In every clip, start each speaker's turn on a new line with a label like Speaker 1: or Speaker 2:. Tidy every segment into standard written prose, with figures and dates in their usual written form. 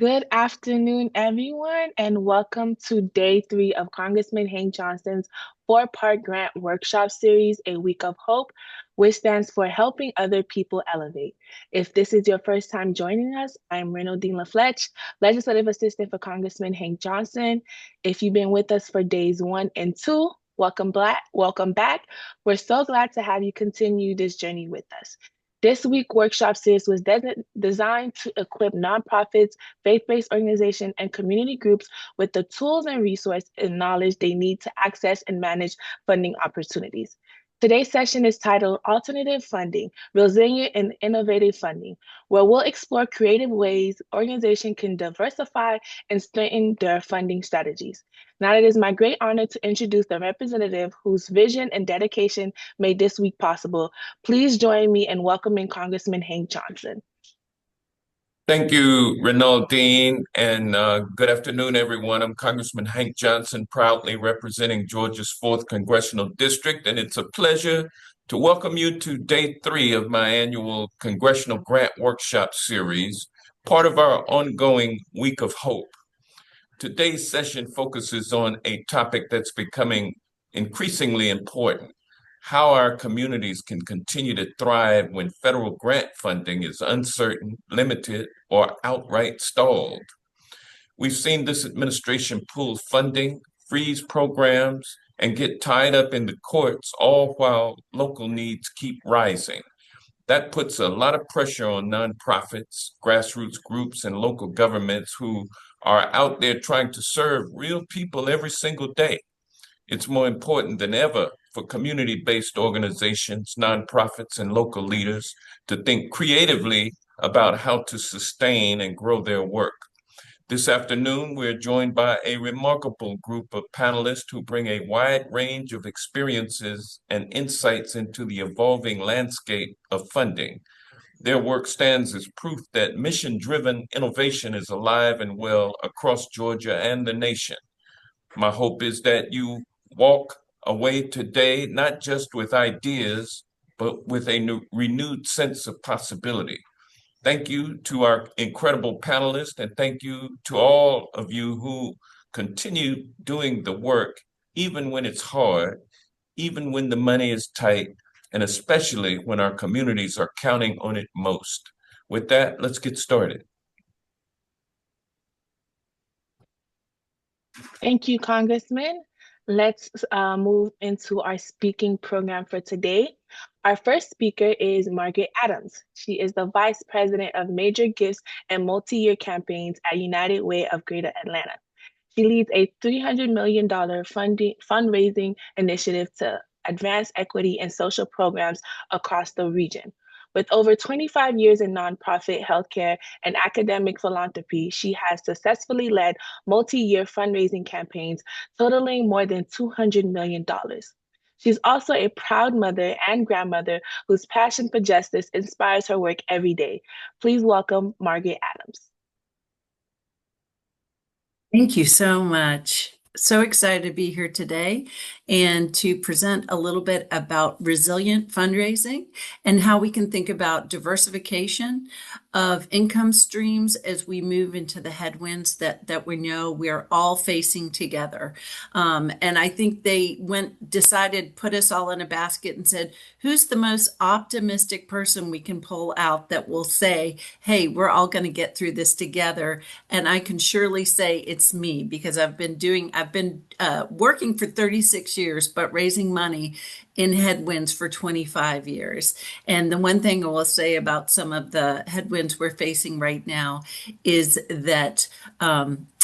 Speaker 1: Good afternoon, everyone, and welcome to day 3 of Congressman Hank Johnson's 4-part grant workshop series, A Week of Hope, which stands for Helping Other People Elevate. If this is your first time joining us, I'm Renaldine LaFletch, Legislative Assistant for Congressman Hank Johnson. If you've been with us for days 1 and 2, welcome back. We're so glad to have you continue this journey with us. This week workshop series was designed to equip nonprofits, faith-based organizations, and community groups with the tools and resources and knowledge they need to access and manage funding opportunities. Today's session is titled Alternative Funding, Resilient and Innovative Funding, where we'll explore creative ways organizations can diversify and strengthen their funding strategies. Now it is my great honor to introduce the representative whose vision and dedication made this week possible. Please join me in welcoming Congressman Hank Johnson.
Speaker 2: Thank you, Renaldine, and good afternoon, everyone. I'm Congressman Hank Johnson, proudly representing Georgia's 4th Congressional District, and it's a pleasure to welcome you to day 3 of my annual Congressional Grant Workshop Series, part of our ongoing Week of Hope. Today's session focuses on a topic that's becoming increasingly important: how our communities can continue to thrive when federal grant funding is uncertain, limited, or outright stalled. We've seen this administration pull funding, freeze programs, and get tied up in the courts, all while local needs keep rising. That puts a lot of pressure on nonprofits, grassroots groups, and local governments who are out there trying to serve real people every single day. It's more important than ever for community-based organizations, nonprofits, and local leaders to think creatively about how to sustain and grow their work. This afternoon, we're joined by a remarkable group of panelists who bring a wide range of experiences and insights into the evolving landscape of funding. Their work stands as proof that mission-driven innovation is alive and well across Georgia and the nation. My hope is that you walk away today not just with ideas, but with a renewed sense of possibility. Thank you to our incredible panelists, and thank you to all of you who continue doing the work, even when it's hard, even when the money is tight, and especially when our communities are counting on it most. With that, let's get started.
Speaker 1: Thank you, Congressman. Let's move into our speaking program for today. Our first speaker is Margaret Adams. She is the Vice President of Major Gifts and Multi-Year Campaigns at United Way of Greater Atlanta. She leads a $300 million fundraising initiative to advance equity and social programs across the region. With over 25 years in nonprofit, healthcare, and academic philanthropy, she has successfully led multi-year fundraising campaigns totaling more than $200 million. She's also a proud mother and grandmother whose passion for justice inspires her work every day. Please welcome Margaret Adams.
Speaker 3: Thank you so much. So excited to be here today and to present a little bit about resilient fundraising and how we can think about diversification of income streams as we move into the headwinds that we know we are all facing together. And I think they decided, put us all in a basket and said, who's the most optimistic person we can pull out that will say, hey, we're all going to get through this together. And I can surely say it's me, because I've been working for 36 years, but raising money in headwinds for 25 years. And the one thing I will say about some of the headwinds we're facing right now is that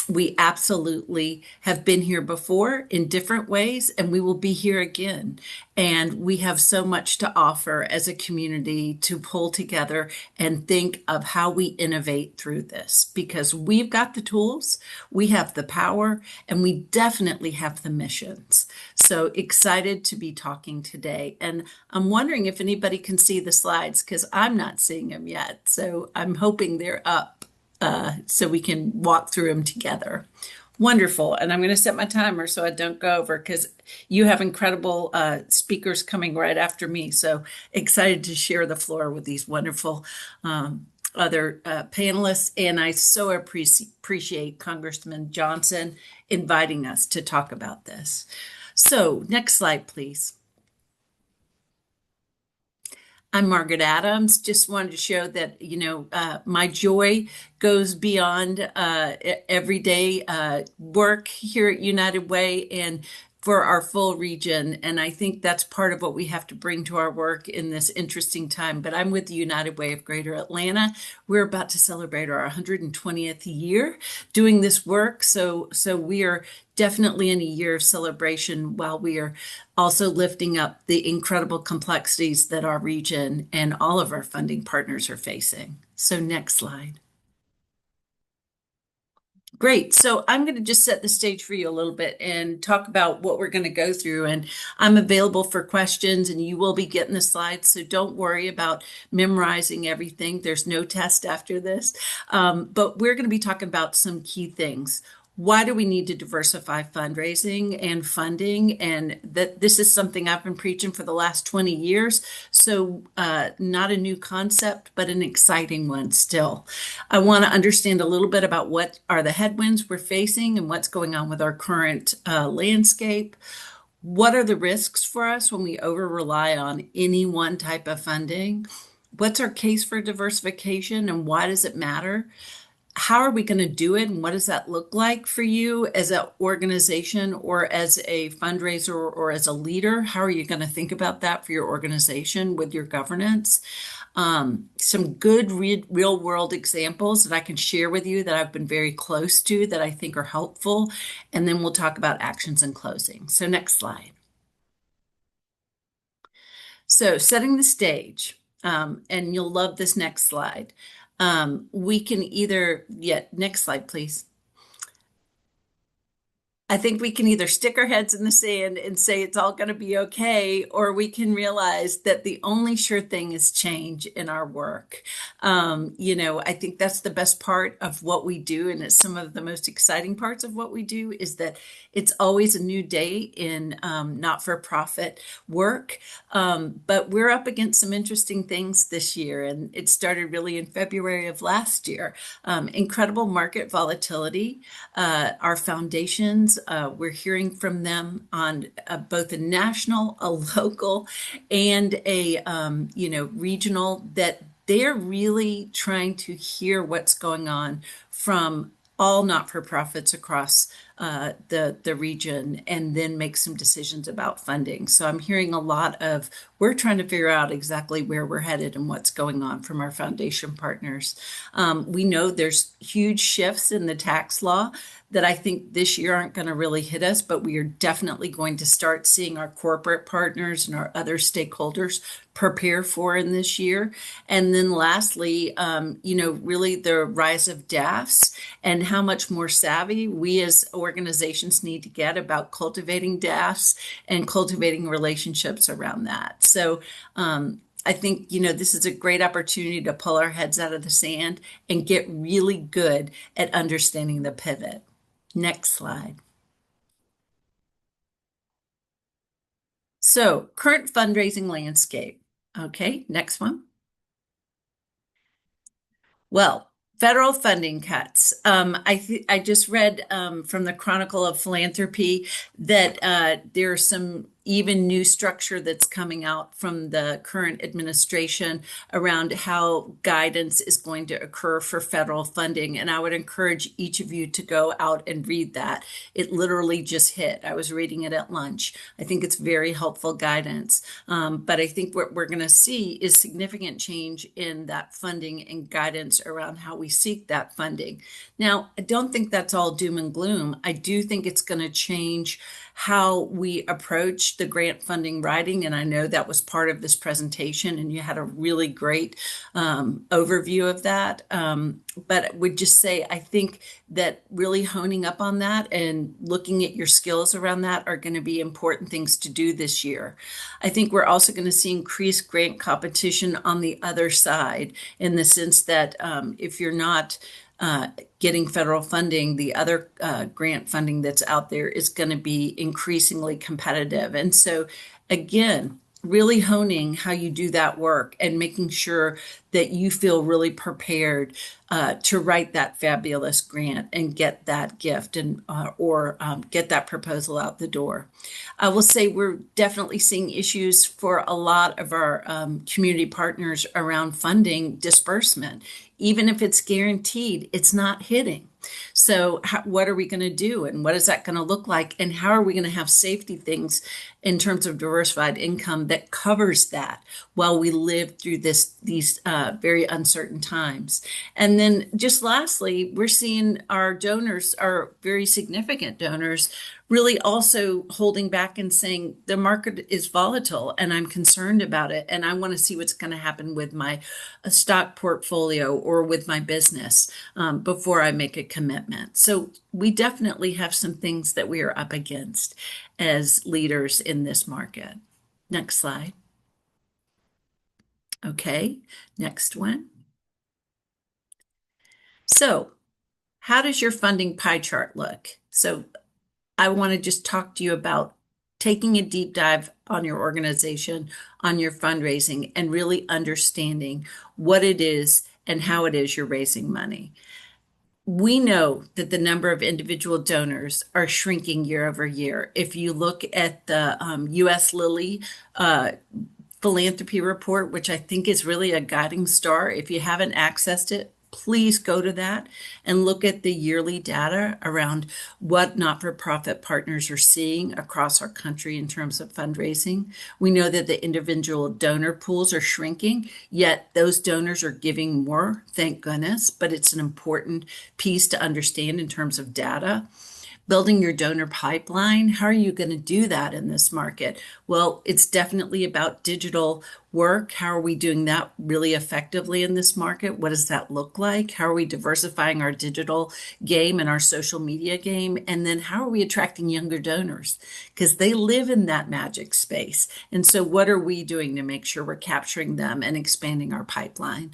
Speaker 3: we absolutely have been here before in different ways, and we will be here again. And we have so much to offer as a community to pull together and think of how we innovate through this, because we've got the tools, we have the power, and we definitely have the missions. So excited to be talking today. And I'm wondering if anybody can see the slides, because I'm not seeing them yet. So I'm hoping they're up. So we can walk through them together. Wonderful. And I'm going to set my timer so I don't go over, because you have incredible speakers coming right after me. So excited to share the floor with these wonderful other panelists, and I so appreciate Congressman Johnson inviting us to talk about this. So next slide, please. I'm Margaret Adams. Just wanted to show that, my joy goes beyond everyday work here at United Way and for our full region. And I think that's part of what we have to bring to our work in this interesting time. But I'm with the United Way of Greater Atlanta. We're about to celebrate our 120th year doing this work. So we are definitely in a year of celebration while we are also lifting up the incredible complexities that our region and all of our funding partners are facing. So next slide. Great. So I'm going to just set the stage for you a little bit and talk about what we're going to go through. And I'm available for questions, and you will be getting the slides. So don't worry about memorizing everything. There's no test after this. But we're going to be talking about some key things. Why do we need to diversify fundraising and funding? And that this is something I've been preaching for the last 20 years. So not a new concept, but an exciting one still. I want to understand a little bit about what are the headwinds we're facing and what's going on with our current landscape. What are the risks for us when we over-rely on any one type of funding? What's our case for diversification and why does it matter? How are we going to do it, and what does that look like for you as an organization or as a fundraiser or as a leader? How are you going to think about that for your organization with your governance? Some good real world examples that I can share with you that I've been very close to that I think are helpful. And then we'll talk about actions and closing. So next slide. So setting the stage, and you'll love this next slide. We can either, next slide, please. I think we can either stick our heads in the sand and say it's all going to be okay, or we can realize that the only sure thing is change in our work. I think that's the best part of what we do, and it's some of the most exciting parts of what we do is that it's always a new day in not-for-profit work. But we're up against some interesting things this year, and it started really in February of last year. Incredible market volatility. Our foundations, we're hearing from them on both a national, a local, and a regional, that they're really trying to hear what's going on from all not-for-profits across the region and then make some decisions about funding. So I'm hearing a lot of, we're trying to figure out exactly where we're headed and what's going on from our foundation partners. We know there's huge shifts in the tax law that I think this year aren't going to really hit us, but we are definitely going to start seeing our corporate partners and our other stakeholders prepare for in this year. And then lastly, really the rise of DAFs and how much more savvy we as organizations need to get about cultivating DAFs and cultivating relationships around that. So I think, this is a great opportunity to pull our heads out of the sand and get really good at understanding the pivot. Next slide. So current fundraising landscape. Okay, next one. Well, federal funding cuts. I just read from the Chronicle of Philanthropy that there's some even new structure that's coming out from the current administration around how guidance is going to occur for federal funding. And I would encourage each of you to go out and read that. It literally just hit. I was reading it at lunch. I think it's very helpful guidance. But I think what we're going to see is significant change in that funding and guidance around how we seek that funding. Now, I don't think that's all doom and gloom. I do think it's going to change how we approach the grant funding writing. And I know that was part of this presentation, and you had a really great overview of that. But I would just say, I think that really honing up on that and looking at your skills around that are going to be important things to do this year. I think we're also going to see increased grant competition on the other side, in the sense that if you're not getting federal funding, the other grant funding that's out there is going to be increasingly competitive. And so, again, really honing how you do that work and making sure that you feel really prepared to write that fabulous grant and get that gift and or get that proposal out the door. I will say we're definitely seeing issues for a lot of our community partners around funding disbursement. Even if it's guaranteed, it's not hitting. So what are we going to do, and what is that going to look like, and how are we going to have safety things in terms of diversified income that covers that while we live through these very uncertain times? And then just lastly, we're seeing our donors, our very significant donors, really also holding back and saying the market is volatile and I'm concerned about it and I want to see what's going to happen with my stock portfolio or with my business before I make a commitment. So we definitely have some things that we are up against as leaders in this market. Next slide. Okay, next one. So how does your funding pie chart look? So I want to just talk to you about taking a deep dive on your organization, on your fundraising, and really understanding what it is and how it is you're raising money. We know that the number of individual donors are shrinking year over year. If you look at the U.S. Lilly philanthropy report, which I think is really a guiding star, if you haven't accessed it, please go to that and look at the yearly data around what not-for-profit partners are seeing across our country in terms of fundraising. We know that the individual donor pools are shrinking, yet those donors are giving more, thank goodness, but it's an important piece to understand in terms of data. Building your donor pipeline, how are you going to do that in this market? Well, it's definitely about digital work. How are we doing that really effectively in this market? What does that look like? How are we diversifying our digital game and our social media game? And then how are we attracting younger donors? Because they live in that magic space. And so what are we doing to make sure we're capturing them and expanding our pipeline?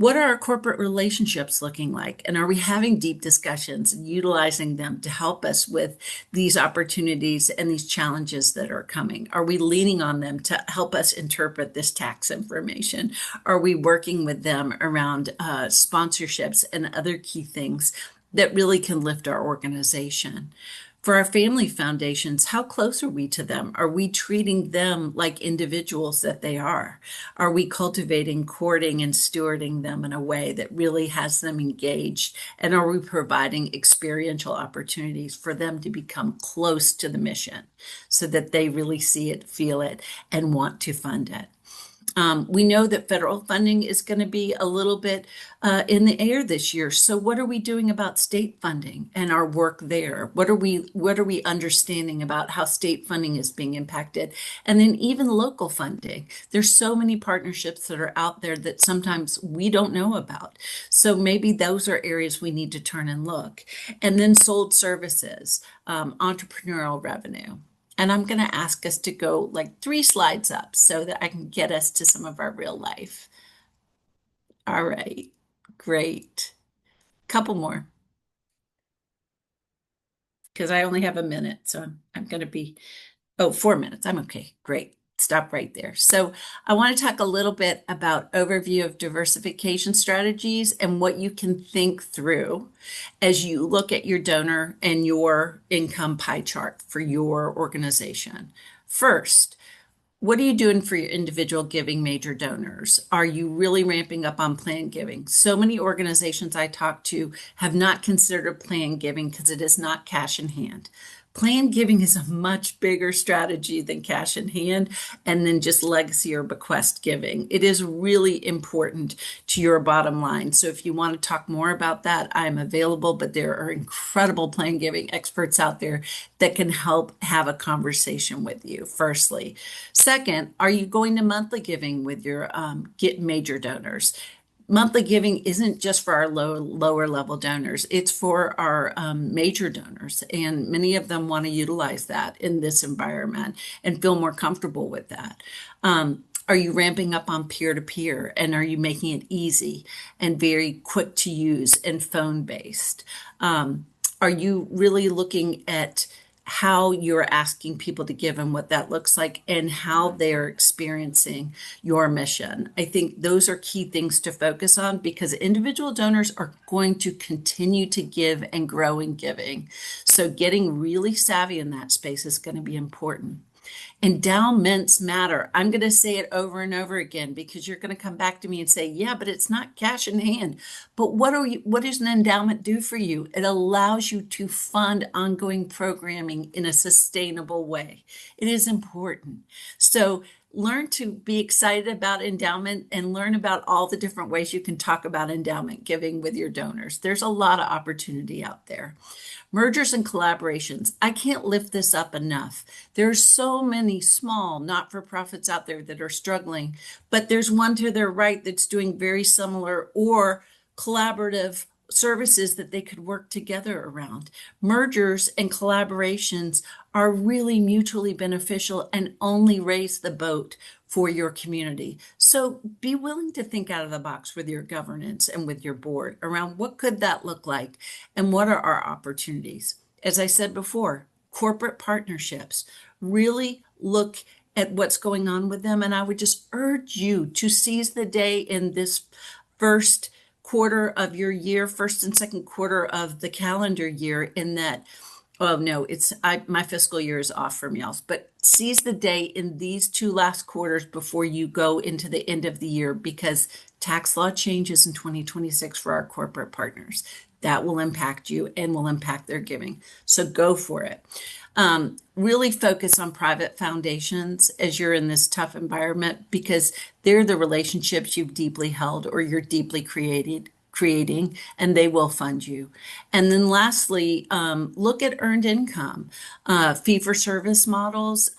Speaker 3: What are our corporate relationships looking like? And are we having deep discussions and utilizing them to help us with these opportunities and these challenges that are coming? Are we leaning on them to help us interpret this tax information? Are we working with them around sponsorships and other key things that really can lift our organization? For our family foundations, how close are we to them? Are we treating them like individuals that they are? Are we cultivating, courting, and stewarding them in a way that really has them engaged? And are we providing experiential opportunities for them to become close to the mission so that they really see it, feel it, and want to fund it? We know that federal funding is going to be a little bit in the air this year. So what are we doing about state funding and our work there? What are we understanding about how state funding is being impacted? And then even local funding. There's so many partnerships that are out there that sometimes we don't know about. So maybe those are areas we need to turn and look. And then sold services, entrepreneurial revenue. And I'm going to ask us to go like 3 slides up so that I can get us to some of our real life. All right, great. Couple more. Because I only have a minute, so I'm going to be, 4 minutes. I'm okay, great. Stop right there. So I want to talk a little bit about overview of diversification strategies and what you can think through as you look at your donor and your income pie chart for your organization. First, what are you doing for your individual giving major donors? Are you really ramping up on planned giving? So many organizations I talk to have not considered planned giving because it is not cash in hand. Planned giving is a much bigger strategy than cash in hand and then just legacy or bequest giving. It is really important to your bottom line. So if you want to talk more about that, I'm available, but there are incredible planned giving experts out there that can help have a conversation with you, firstly. Second, are you going to monthly giving with your major donors? Monthly giving isn't just for our lower level donors, it's for our major donors. And many of them want to utilize that in this environment and feel more comfortable with that. Are you ramping up on peer-to-peer, and are you making it easy and very quick to use and phone-based? Are you really looking at how you're asking people to give and what that looks like and how they're experiencing your mission. I think those are key things to focus on because individual donors are going to continue to give and grow in giving. So getting really savvy in that space is going to be important. Endowments matter. I'm going to say it over and over again because you're going to come back to me and say, yeah, but it's not cash in hand. But what does an endowment do for you? It allows you to fund ongoing programming in a sustainable way. It is important. So learn to be excited about endowment and learn about all the different ways you can talk about endowment giving with your donors. There's a lot of opportunity out there. Mergers and collaborations. I can't lift this up enough. There's so many small not-for-profits out there that are struggling, but there's one to their right that's doing very similar or collaborative services that they could work together around. Mergers and collaborations are really mutually beneficial and only raise the boat for your community. So be willing to think out of the box with your governance and with your board around what could that look like and what are our opportunities. As I said before, corporate partnerships, really look at what's going on with them. And I would just urge you to seize the day in this first quarter of your year, first and second quarter of the calendar year in that. Oh no, my fiscal year is off from y'all's, but seize the day in these two last quarters before you go into the end of the year because tax law changes in 2026 for our corporate partners. That will impact you and will impact their giving. So go for it. Really focus on private foundations as you're in this tough environment because they're the relationships you've deeply held or you're deeply creating, and they will fund you. And then lastly, look at earned income, fee-for-service models,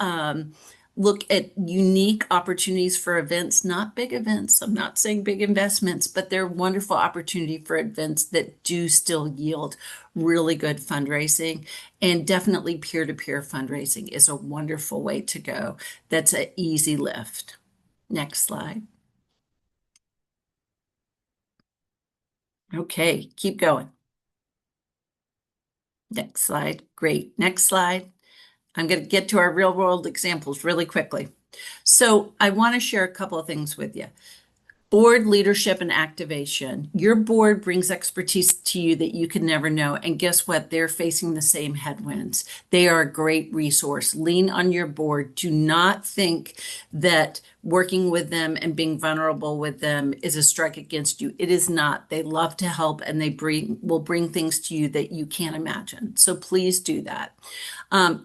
Speaker 3: look at unique opportunities for events, not big events. I'm not saying big investments, but they're wonderful opportunity for events that do still yield really good fundraising. And definitely peer-to-peer fundraising is a wonderful way to go. That's an easy lift. Next slide. Okay, keep going. Next slide. Great. Next slide. I'm going to get to our real world examples really quickly. So I want to share a couple of things with you. Board leadership and activation. Your board brings expertise to you that you can never know. And guess what? They're facing the same headwinds. They are a great resource. Lean on your board. Do not think that working with them and being vulnerable with them is a strike against you. It is not. They love to help and they will bring things to you that you can't imagine. So please do that.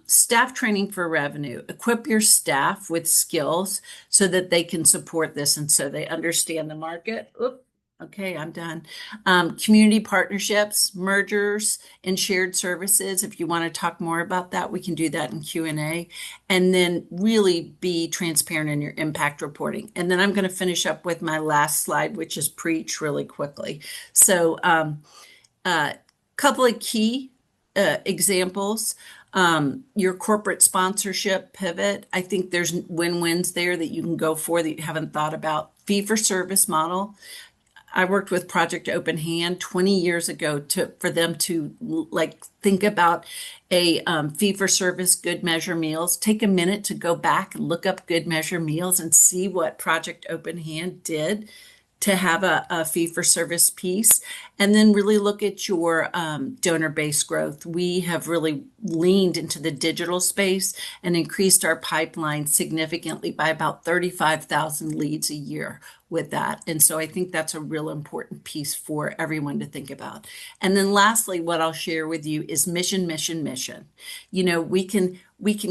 Speaker 3: Staff training for revenue. Equip your staff with skills so that they can support this and so they understand the market. Okay, I'm done. Community partnerships, mergers, and shared services. If you want to talk more about that, we can do that in Q&A. And then really be transparent in your impact reporting. And then I'm going to finish up with my last slide, which is preach really quickly. So couple of key examples. Your corporate sponsorship pivot. I think there's win-wins there that you can go for that you haven't thought about. Fee-for-service model. I worked with Project Open Hand 20 years ago for them to think about a fee-for-service Good Measure Meals. Take a minute to go back and look up Good Measure Meals and see what Project Open Hand did to have a fee-for-service piece, and then really look at your donor-based growth. We have really leaned into the digital space and increased our pipeline significantly by about 35,000 leads a year with that. And so I think that's a real important piece for everyone to think about. And then lastly, what I'll share with you is mission, mission, mission. You know, we can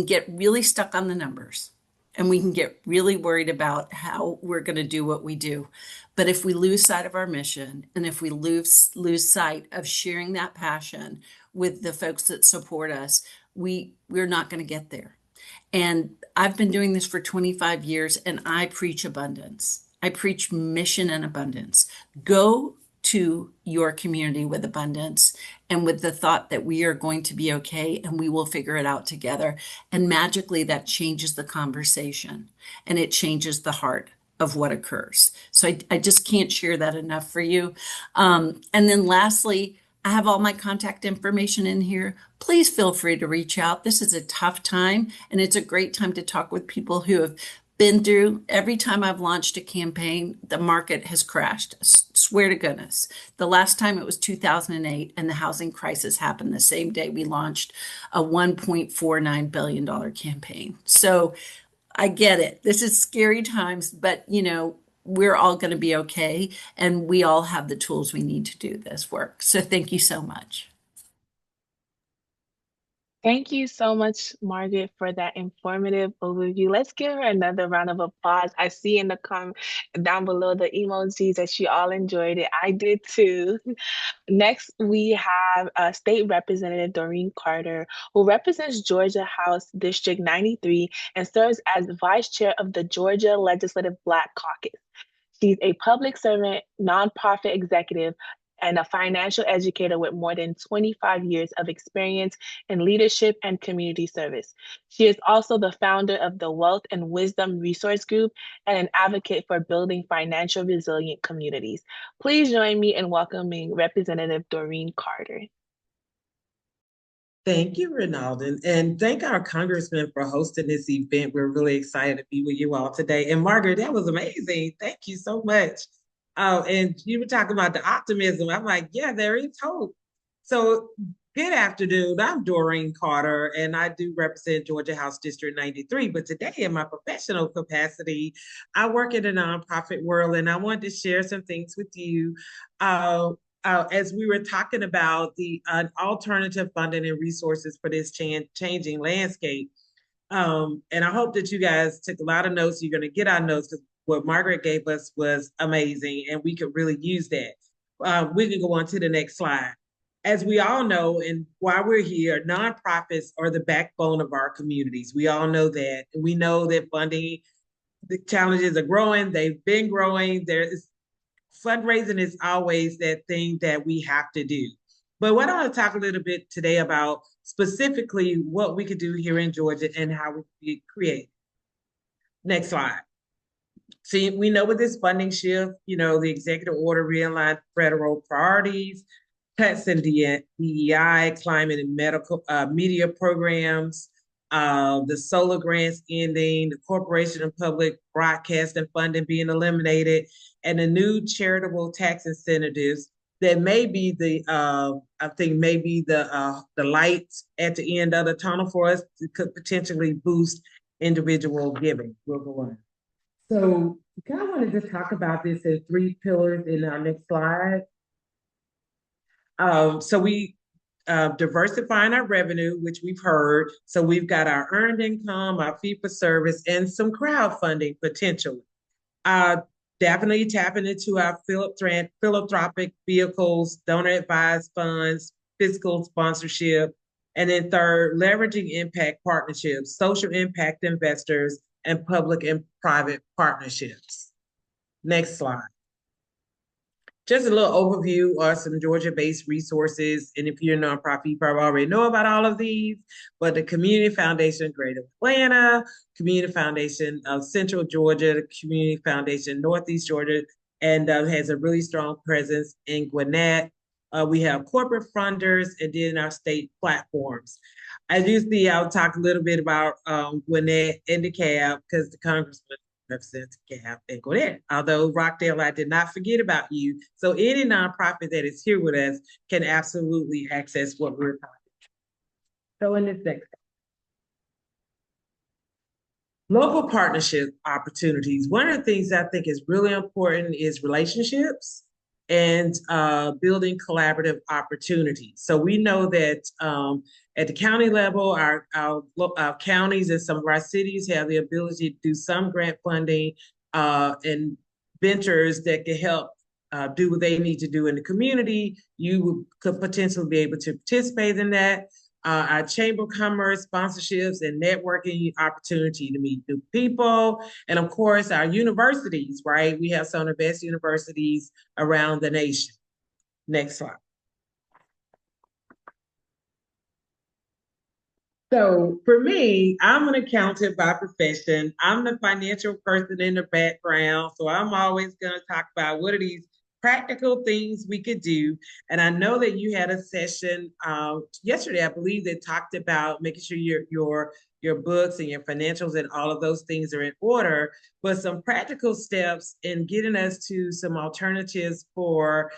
Speaker 3: get really stuck on the numbers and we can get really worried about how we're going to do what we do. But if we lose sight of our mission and if we lose sight of sharing that passion with the folks that support us, we're not going to get there. And I've been doing this for 25 years and I preach abundance. I preach mission and abundance. Go to your community with abundance and with the thought that we are going to be okay and we will figure it out together. And magically that changes the conversation and it changes the heart of what occurs. So I just can't share that enough for you. And then lastly, I have all my contact information in here. Please feel free to reach out. This is a tough time, and it's a great time to talk with people who have been through. Every time I've launched a campaign, the market has crashed. Swear to goodness. The last time it was 2008, and the housing crisis happened the same day we launched a $1.49 billion campaign. So I get it. This is scary times, but we're all going to be okay, and we all have the tools we need to do this work. So thank you so much.
Speaker 1: Thank you so much, Margaret, for that informative overview. Let's give her another round of applause. I see in the comment down below the emojis that you all enjoyed it. I did too. Next, we have State Representative Doreen Carter, who represents Georgia House District 93 and serves as Vice Chair of the Georgia Legislative Black Caucus. She's a public servant, nonprofit executive, and a financial educator with more than 25 years of experience in leadership and community service. She is also the founder of the Wealth and Wisdom Resource Group and an advocate for building financial resilient communities. Please join me in welcoming Representative Doreen Carter.
Speaker 4: Thank you, Ronaldo, and thank our congressman for hosting this event. We're really excited to be with you all today. And Margaret, that was amazing. Thank you so much. And you were talking about the optimism. I'm like, yeah, there is hope. So good afternoon. I'm Doreen Carter, and I do represent Georgia House District 93. But today, in my professional capacity, I work in the nonprofit world, and I wanted to share some things with you. As we were talking about the alternative funding and resources for this changing landscape. And I hope that you guys took a lot of notes. You're going to get our notes because what Margaret gave us was amazing, and we could really use that. We can go on to the next slide. As we all know, and while we're here, nonprofits are the backbone of our communities. We all know that. And we know that funding, the challenges are growing. They've been growing. Fundraising is always that thing that we have to do. But what I want to talk a little bit today about specifically what we could do here in Georgia and how we create. Next slide. See, we know with this funding shift, the executive order realigned federal priorities, cuts in DEI, climate and medical media programs, the solar grants ending, the corporation and public broadcasting funding being eliminated, and the new charitable tax incentives that may be the light at the end of the tunnel for us. It could potentially boost individual giving. We'll go on. So I kind of wanted to talk about this as 3 pillars in our next slide. So we diversifying our revenue, which we've heard. So we've got our earned income, our fee for service, and some crowdfunding potential. Definitely tapping into our philanthropic vehicles, donor advised funds, fiscal sponsorship, and then third, leveraging impact partnerships, social impact investors, and public and private partnerships. Next slide. Just a little overview of some Georgia-based resources. And if you're a nonprofit, you probably already know about all of these, but the Community Foundation of Greater Atlanta, Community Foundation of Central Georgia, the Community Foundation Northeast Georgia, and has a really strong presence in Gwinnett. We have corporate funders and then our state platforms. As you see, I'll talk a little bit about Gwinnett and DeKalb because the congressman represents DeKalb and Gwinnett. Although Rockdale, I did not forget about you. So any nonprofit that is here with us can absolutely access what we're talking about. So in this next, local partnership opportunities. One of the things I think is really important is relationships and building collaborative opportunities. So we know that at the county level, our counties and some of our cities have the ability to do some grant funding and ventures that can help do what they need to do in the community. You could potentially be able to participate in that. Our Chamber of Commerce sponsorships and networking opportunity to meet new people. And of course, our universities, right? We have some of the best universities around the nation. Next slide. So for me, I'm an accountant by profession. I'm the financial person in the background. So I'm always going to talk about what are these practical things we could do. And I know that you had a session yesterday, I believe, that talked about making sure your books and your financials and all of those things are in order, but some practical steps in getting us to some alternatives for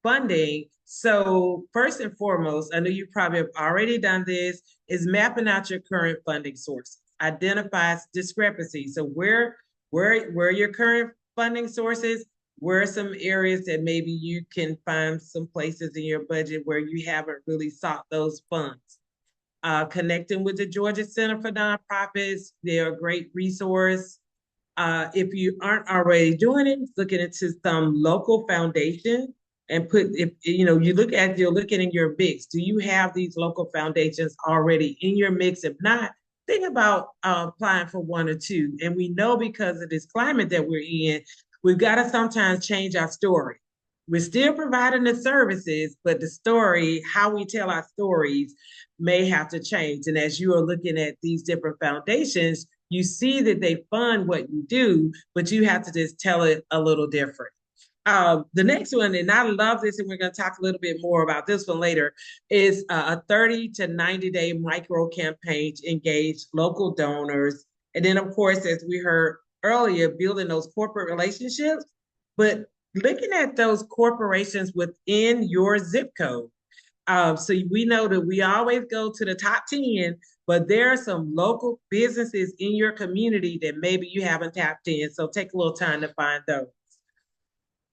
Speaker 4: funding. So first and foremost, I know you probably have already done this, is mapping out your current funding sources, identifies discrepancies. So where are your current funding sources? Where are some areas that maybe you can find some places in your budget where you haven't really sought those funds? Connecting with the Georgia Center for Nonprofits, they're a great resource. If you aren't already doing it, looking into some local foundation and you're looking in your mix. Do you have these local foundations already in your mix? If not, think about applying for one or two. And we know because of this climate that we're in, we've got to sometimes change our story. We're still providing the services, but the story, how we tell our stories, may have to change. And as you are looking at these different foundations, you see that they fund what you do, but you have to just tell it a little different. The next one, and I love this, and we're going to talk a little bit more about this one later, is a 30 to 90-day micro campaign to engage local donors. And then, of course, as we heard earlier, building those corporate relationships, but looking at those corporations within your zip code. So we know that we always go to the top 10, but there are some local businesses in your community that maybe you haven't tapped in. So take a little time to find those.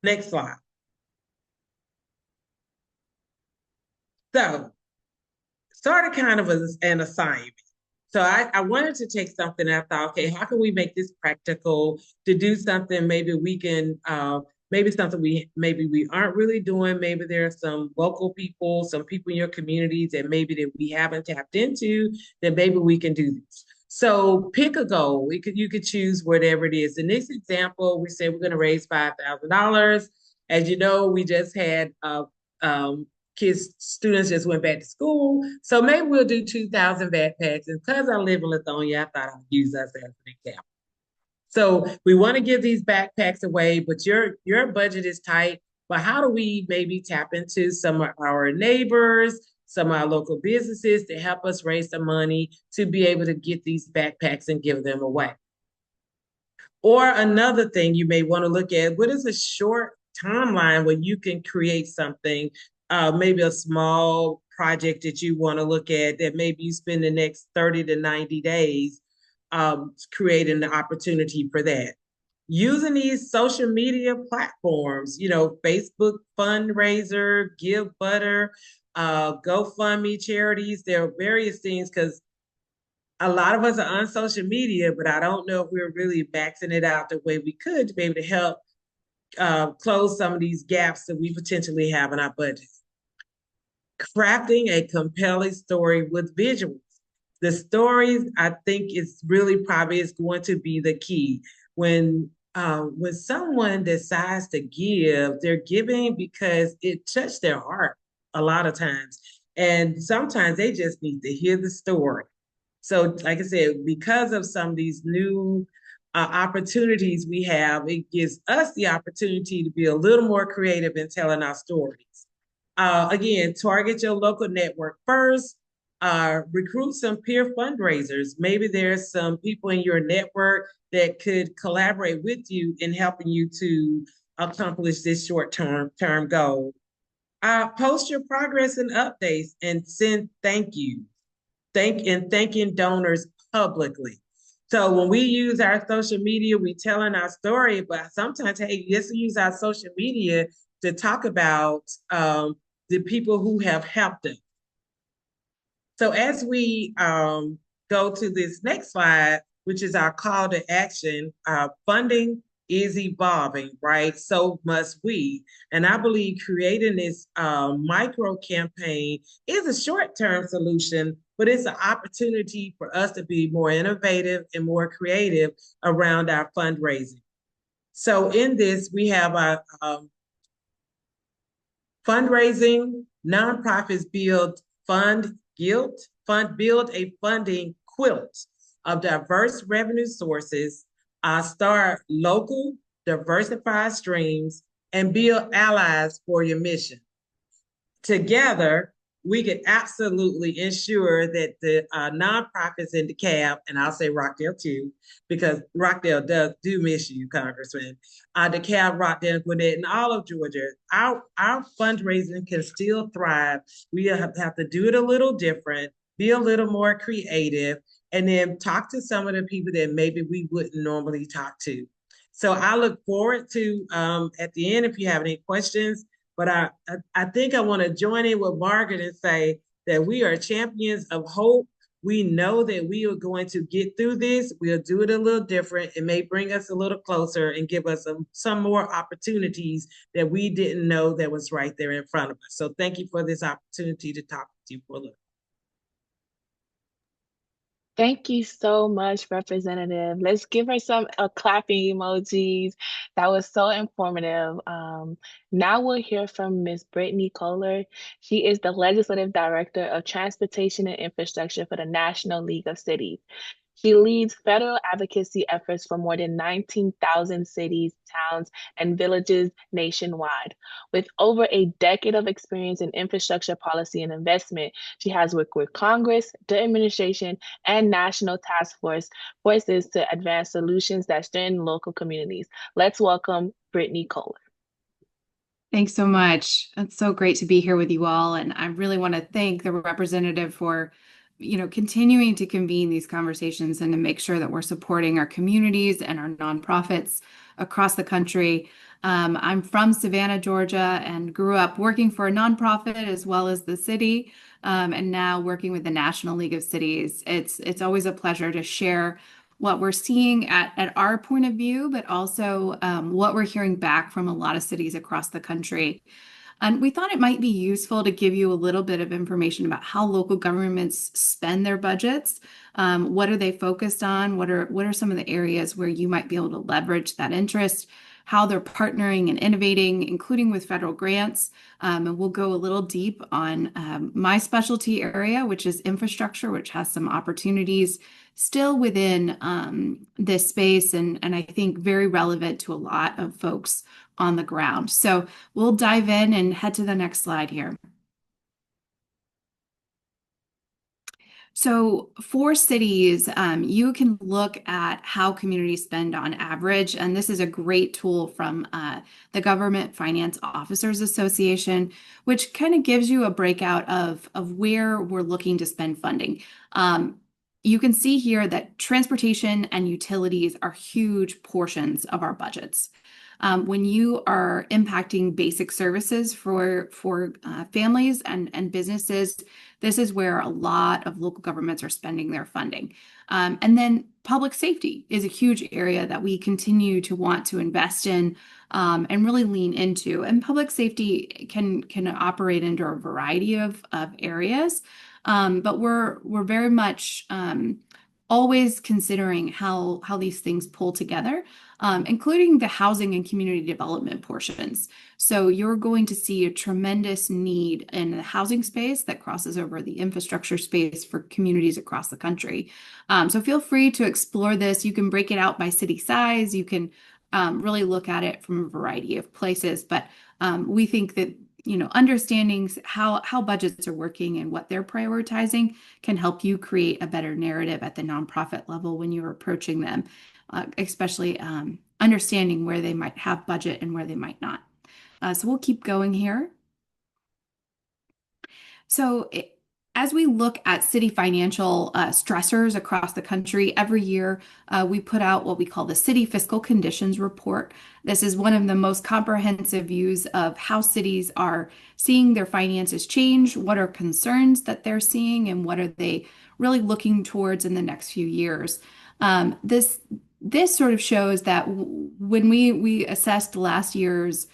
Speaker 4: Next slide. So started kind of as an assignment. So I wanted to take something, and I thought, okay, how can we make this practical to do something maybe we can, maybe something we aren't really doing. Maybe there are some local people, some people in your communities that maybe that we haven't tapped into, that maybe we can do this. So pick a goal. You could choose whatever it is. In this example, we said we're going to raise $5,000. As you know, we just had students just went back to school. So maybe we'll do 2,000 backpacks. And because I live in Lithonia, I thought I'd use us as an example. So we want to give these backpacks away, but your budget is tight. But how do we maybe tap into some of our neighbors, some of our local businesses to help us raise some money to be able to get these backpacks and give them away? Or another thing you may want to look at, what is a short timeline where you can create something, maybe a small project that you want to look at that maybe you spend the next 30 to 90 days creating the opportunity for that. Using these social media platforms, Facebook fundraiser, Give Butter, GoFundMe charities, there are various things, because a lot of us are on social media, but I don't know if we're really maxing it out the way we could to be able to help close some of these gaps that we potentially have in our budget. Crafting a compelling story with visuals. The stories, I think, is really probably is going to be the key. When someone decides to give, they're giving because it touched their heart a lot of times. And sometimes they just need to hear the story. So like I said, because of some of these new opportunities we have, it gives us the opportunity to be a little more creative in telling our stories. Again, target your local network first. Recruit some peer fundraisers. Maybe there's some people in your network that could collaborate with you in helping you to accomplish this short-term goal. Post your progress and updates and send thank you. Thanking donors publicly. So when we use our social media, we telling our story, but sometimes, hey, let's use our social media to talk about the people who have helped us. So as we go to this next slide, which is our call to action, funding is evolving, right? So must we. And I believe creating this micro campaign is a short-term solution, but it's an opportunity for us to be more innovative and more creative around our fundraising. So in this, we have our fundraising, nonprofits build build a funding quilt of diverse revenue sources, start local diversified streams, and build allies for your mission. Together, we can absolutely ensure that the nonprofits in DeKalb, and I'll say Rockdale too, because Rockdale do miss you, Congressman. DeKalb, Rockdale, Gwinnett, and all of Georgia, our fundraising can still thrive. We have to do it a little different, be a little more creative, and then talk to some of the people that maybe we wouldn't normally talk to. So I look forward to at the end, if you have any questions. But I think I want to join in with Margaret and say that we are champions of hope. We know that we are going to get through this. We'll do it a little different. It may bring us a little closer and give us some more opportunities that we didn't know that was right there in front of us. So thank you for this opportunity to talk with you for a little.
Speaker 1: Thank you so much, Representative. Let's give her some clapping emojis. That was so informative. Now we'll hear from Ms. Brittany Kohler. She is the Legislative Director of Transportation and Infrastructure for the National League of Cities. She leads federal advocacy efforts for more than 19,000 cities, towns, and villages nationwide. With over a decade of experience in infrastructure policy and investment, she has worked with Congress, the administration, and national task forces to advance solutions that strengthen local communities. Let's welcome Brittany Kohler.
Speaker 5: Thanks so much. It's so great to be here with you all. And I really want to thank the representative for continuing to convene these conversations and to make sure that we're supporting our communities and our nonprofits across the country. I'm from Savannah, Georgia, and grew up working for a nonprofit as well as the city, and now working with the National League of Cities. It's always a pleasure to share what we're seeing at our point of view, but also what we're hearing back from a lot of cities across the country. And we thought it might be useful to give you a little bit of information about how local governments spend their budgets. What are they focused on? What are some of the areas where you might be able to leverage that interest? How they're partnering and innovating, including with federal grants. And we'll go a little deep on my specialty area, which is infrastructure, which has some opportunities still within this space, and I think very relevant to a lot of folks on the ground. So we'll dive in and head to the next slide here. So for cities, you can look at how communities spend on average, and this is a great tool from the Government Finance Officers Association, which kind of gives you a breakout of where we're looking to spend funding. You can see here that transportation and utilities are huge portions of our budgets. When you are impacting basic services for families and businesses, this is where a lot of local governments are spending their funding. And then public safety is a huge area that we continue to want to invest in and really lean into. And public safety can operate under a variety of areas, but we're very much always considering how these things pull together, including the housing and community development portions. So you're going to see a tremendous need in the housing space that crosses over the infrastructure space for communities across the country. So feel free to explore this. You can break it out by city size. You can really look at it from a variety of places. But we think that understanding how budgets are working and what they're prioritizing can help you create a better narrative at the nonprofit level when you're approaching them, especially understanding where they might have budget and where they might not. So we'll keep going here. So as we look at city financial stressors across the country, every year we put out what we call the City Fiscal Conditions Report. This is one of the most comprehensive views of how cities are seeing their finances change, what are concerns that they're seeing, and what are they really looking towards in the next few years. This sort of shows that when we assessed last year's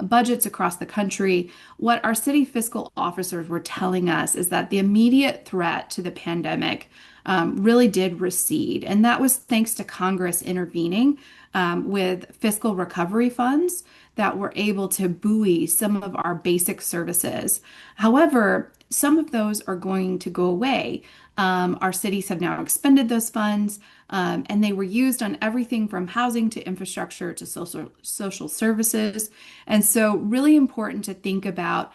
Speaker 5: budgets across the country, what our city fiscal officers were telling us is that the immediate threat to the pandemic really did recede. And that was thanks to Congress intervening with fiscal recovery funds that were able to buoy some of our basic services. However, some of those are going to go away. Our cities have now expended those funds, and they were used on everything from housing to infrastructure to social services. And so, really important to think about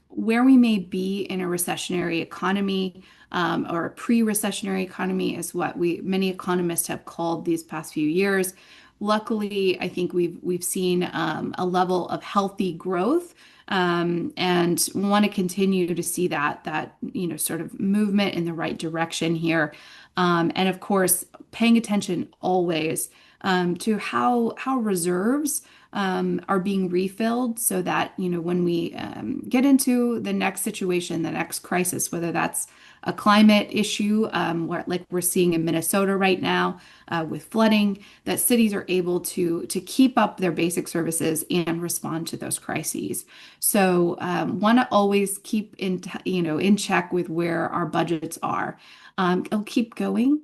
Speaker 5: where we may be in a recessionary economy, or a pre-recessionary economy is what many economists have called these past few years. Luckily, I think we've seen a level of healthy growth, and want to continue to see that sort of movement in the right direction here. And of course, paying attention always to how reserves are being refilled, so that when we get into the next situation, the next crisis, whether that's a climate issue, like we're seeing in Minnesota right now with flooding, that cities are able to keep up their basic services and respond to those crises. So want to always keep in check with where our budgets are. I'll keep going.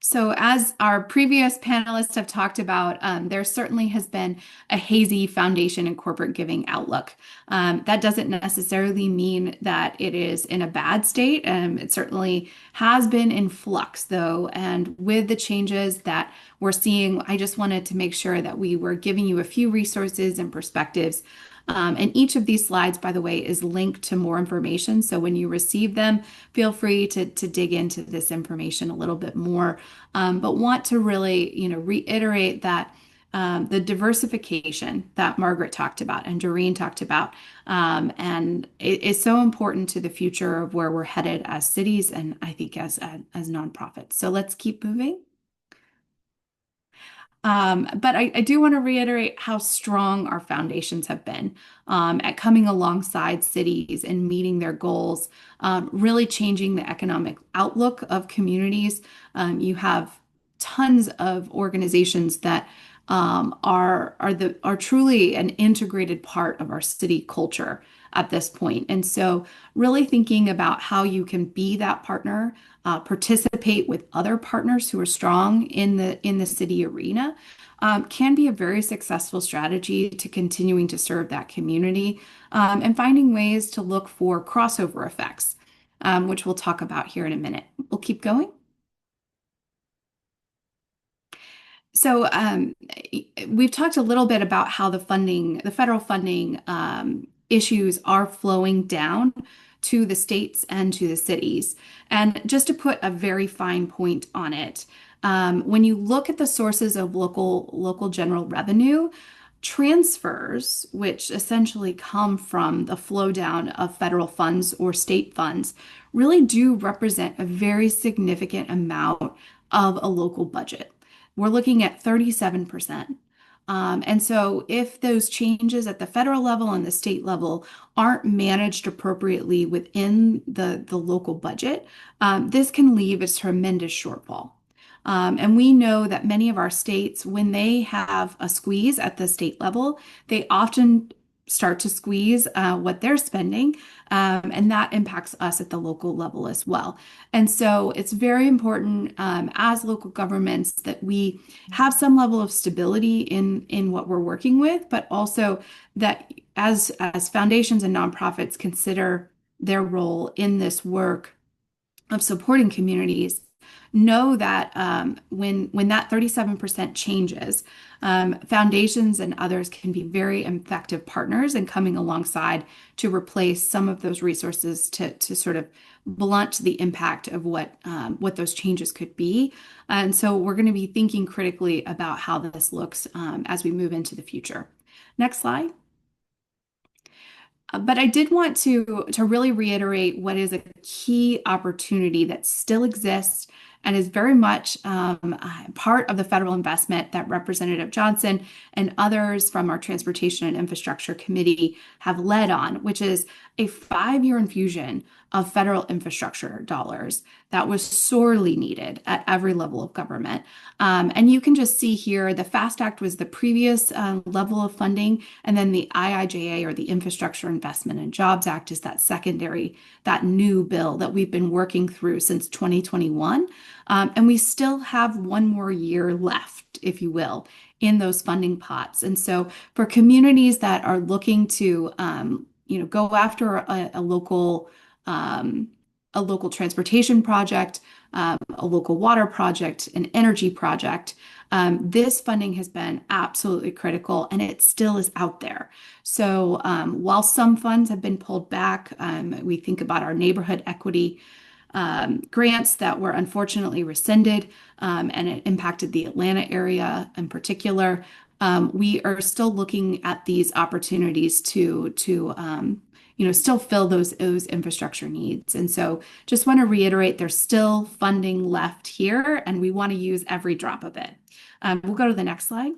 Speaker 5: So, as our previous panelists have talked about, there certainly has been a hazy foundation and corporate giving outlook. That doesn't necessarily mean that it is in a bad state. It certainly has been in flux, though. And with the changes that we're seeing, I just wanted to make sure that we were giving you a few resources and perspectives. And each of these slides, by the way, is linked to more information. So when you receive them, feel free to dig into this information a little bit more. But want to really, reiterate that the diversification that Margaret talked about and Doreen talked about, and it is so important to the future of where we're headed as cities, and I think as nonprofits. So let's keep moving. But I do want to reiterate how strong our foundations have been at coming alongside cities and meeting their goals, really changing the economic outlook of communities. You have tons of organizations that are truly an integrated part of our city culture at this point. And so really thinking about how you can be that partner, participate with other partners who are strong in the city arena, can be a very successful strategy to continuing to serve that community, and finding ways to look for crossover effects, which we'll talk about here in a minute. We'll keep going. So we've talked a little bit about how the federal funding issues are flowing down to the states and to the cities. And just to put a very fine point on it, when you look at the sources of local general revenue, transfers, which essentially come from the flow down of federal funds or state funds, really do represent a very significant amount of a local budget. We're looking at 37%. And so if those changes at the federal level and the state level aren't managed appropriately within the local budget, this can leave a tremendous shortfall. And we know that many of our states, when they have a squeeze at the state level, they often start to squeeze what they're spending, and that impacts us at the local level as well. And so it's very important as local governments that we have some level of stability in what we're working with, but also that as foundations and nonprofits consider their role in this work of supporting communities, know that when that 37% changes, foundations and others can be very effective partners in coming alongside to replace some of those resources to sort of blunt the impact of what those changes could be. And so we're going to be thinking critically about how this looks as we move into the future. Next slide. But I did want to really reiterate what is a key opportunity that still exists and is very much part of the federal investment that Representative Johnson and others from our Transportation and Infrastructure Committee have led on, which is a 5-year infusion of federal infrastructure dollars that was sorely needed at every level of government. And you can just see here, the FAST Act was the previous level of funding, and then the IIJA, or the Infrastructure Investment and Jobs Act, is that secondary, that new bill that we've been working through since 2021. And we still have one more year left, if you will, in those funding pots. And so for communities that are looking to go after a local a local transportation project, a local water project, an energy project. This funding has been absolutely critical, and it still is out there. So while some funds have been pulled back, we think about our neighborhood equity grants that were unfortunately rescinded, and it impacted the Atlanta area in particular. We are still looking at these opportunities to still fill those infrastructure needs. And so just want to reiterate, there's still funding left here, and we want to use every drop of it. We'll go to the next slide.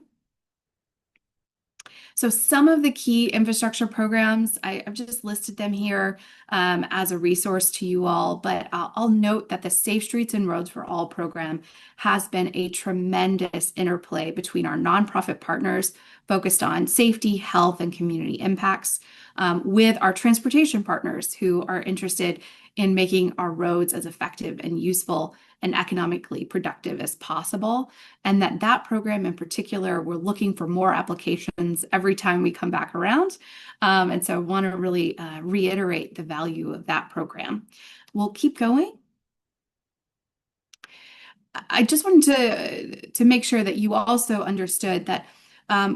Speaker 5: So some of the key infrastructure programs, I've just listed them here as a resource to you all, but I'll note that the Safe Streets and Roads for All program has been a tremendous interplay between our nonprofit partners focused on safety, health, and community impacts, with our transportation partners who are interested in making our roads as effective and useful and economically productive as possible. And that program in particular, we're looking for more applications every time we come back around. And so I want to really reiterate the value of that program. We'll keep going. I just wanted to make sure that you also understood that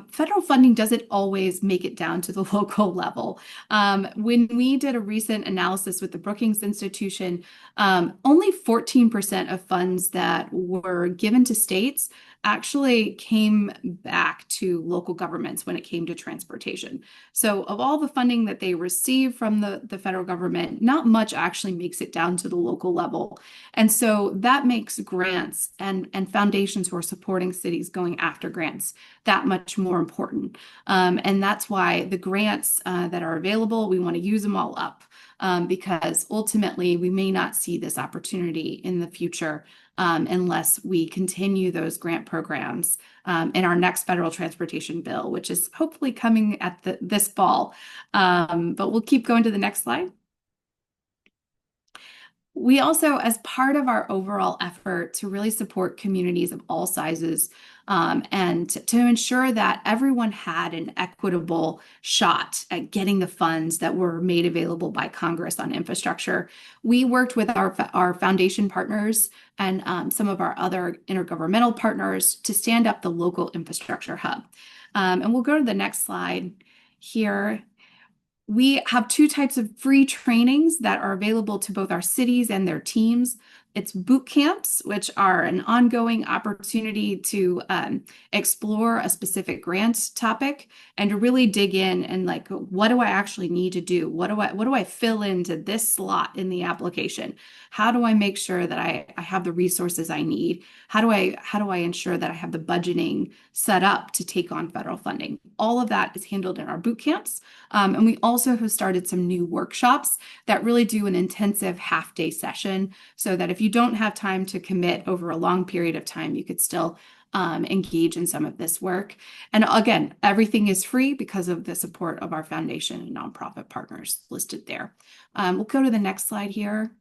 Speaker 5: federal funding doesn't always make it down to the local level. When we did a recent analysis with the Brookings Institution, only 14% of funds that were given to states actually came back to local governments when it came to transportation. So of all the funding that they receive from the federal government, not much actually makes it down to the local level. And so that makes grants and foundations who are supporting cities going after grants that much more important. And that's why the grants that are available, we want to use them all up, because ultimately we may not see this opportunity in the future unless we continue those grant programs in our next federal transportation bill, which is hopefully coming at this fall. But we'll keep going to the next slide. We also, as part of our overall effort to really support communities of all sizes, and to ensure that everyone had an equitable shot at getting the funds that were made available by Congress on infrastructure, we worked with our foundation partners and some of our other intergovernmental partners to stand up the local infrastructure hub. And we'll go to the next slide here. We have two types of free trainings that are available to both our cities and their teams. It's boot camps, which are an ongoing opportunity to explore a specific grant topic and to really dig in and like, what do I actually need to do? What do I fill into this slot in the application? How do I make sure that I have the resources I need? How do I ensure that I have the budgeting set up to take on federal funding? All of that is handled in our boot camps. And we also have started some new workshops that really do an intensive half-day session so that if you don't have time to commit over a long period of time, you could still engage in some of this work. And again, everything is free because of the support of our foundation and nonprofit partners listed there. We'll go to the next slide here.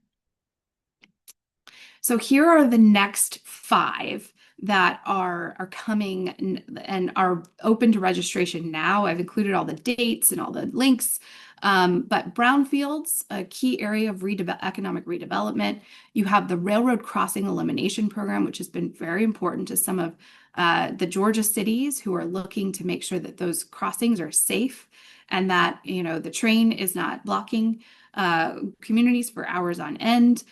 Speaker 5: So here are the next 5 that are coming and are open to registration now. I've included all the dates and all the links. But brownfields, a key area of economic redevelopment. You have the railroad crossing elimination program, which has been very important to some of the Georgia cities who are looking to make sure that those crossings are safe and that the train is not blocking communities for hours on end.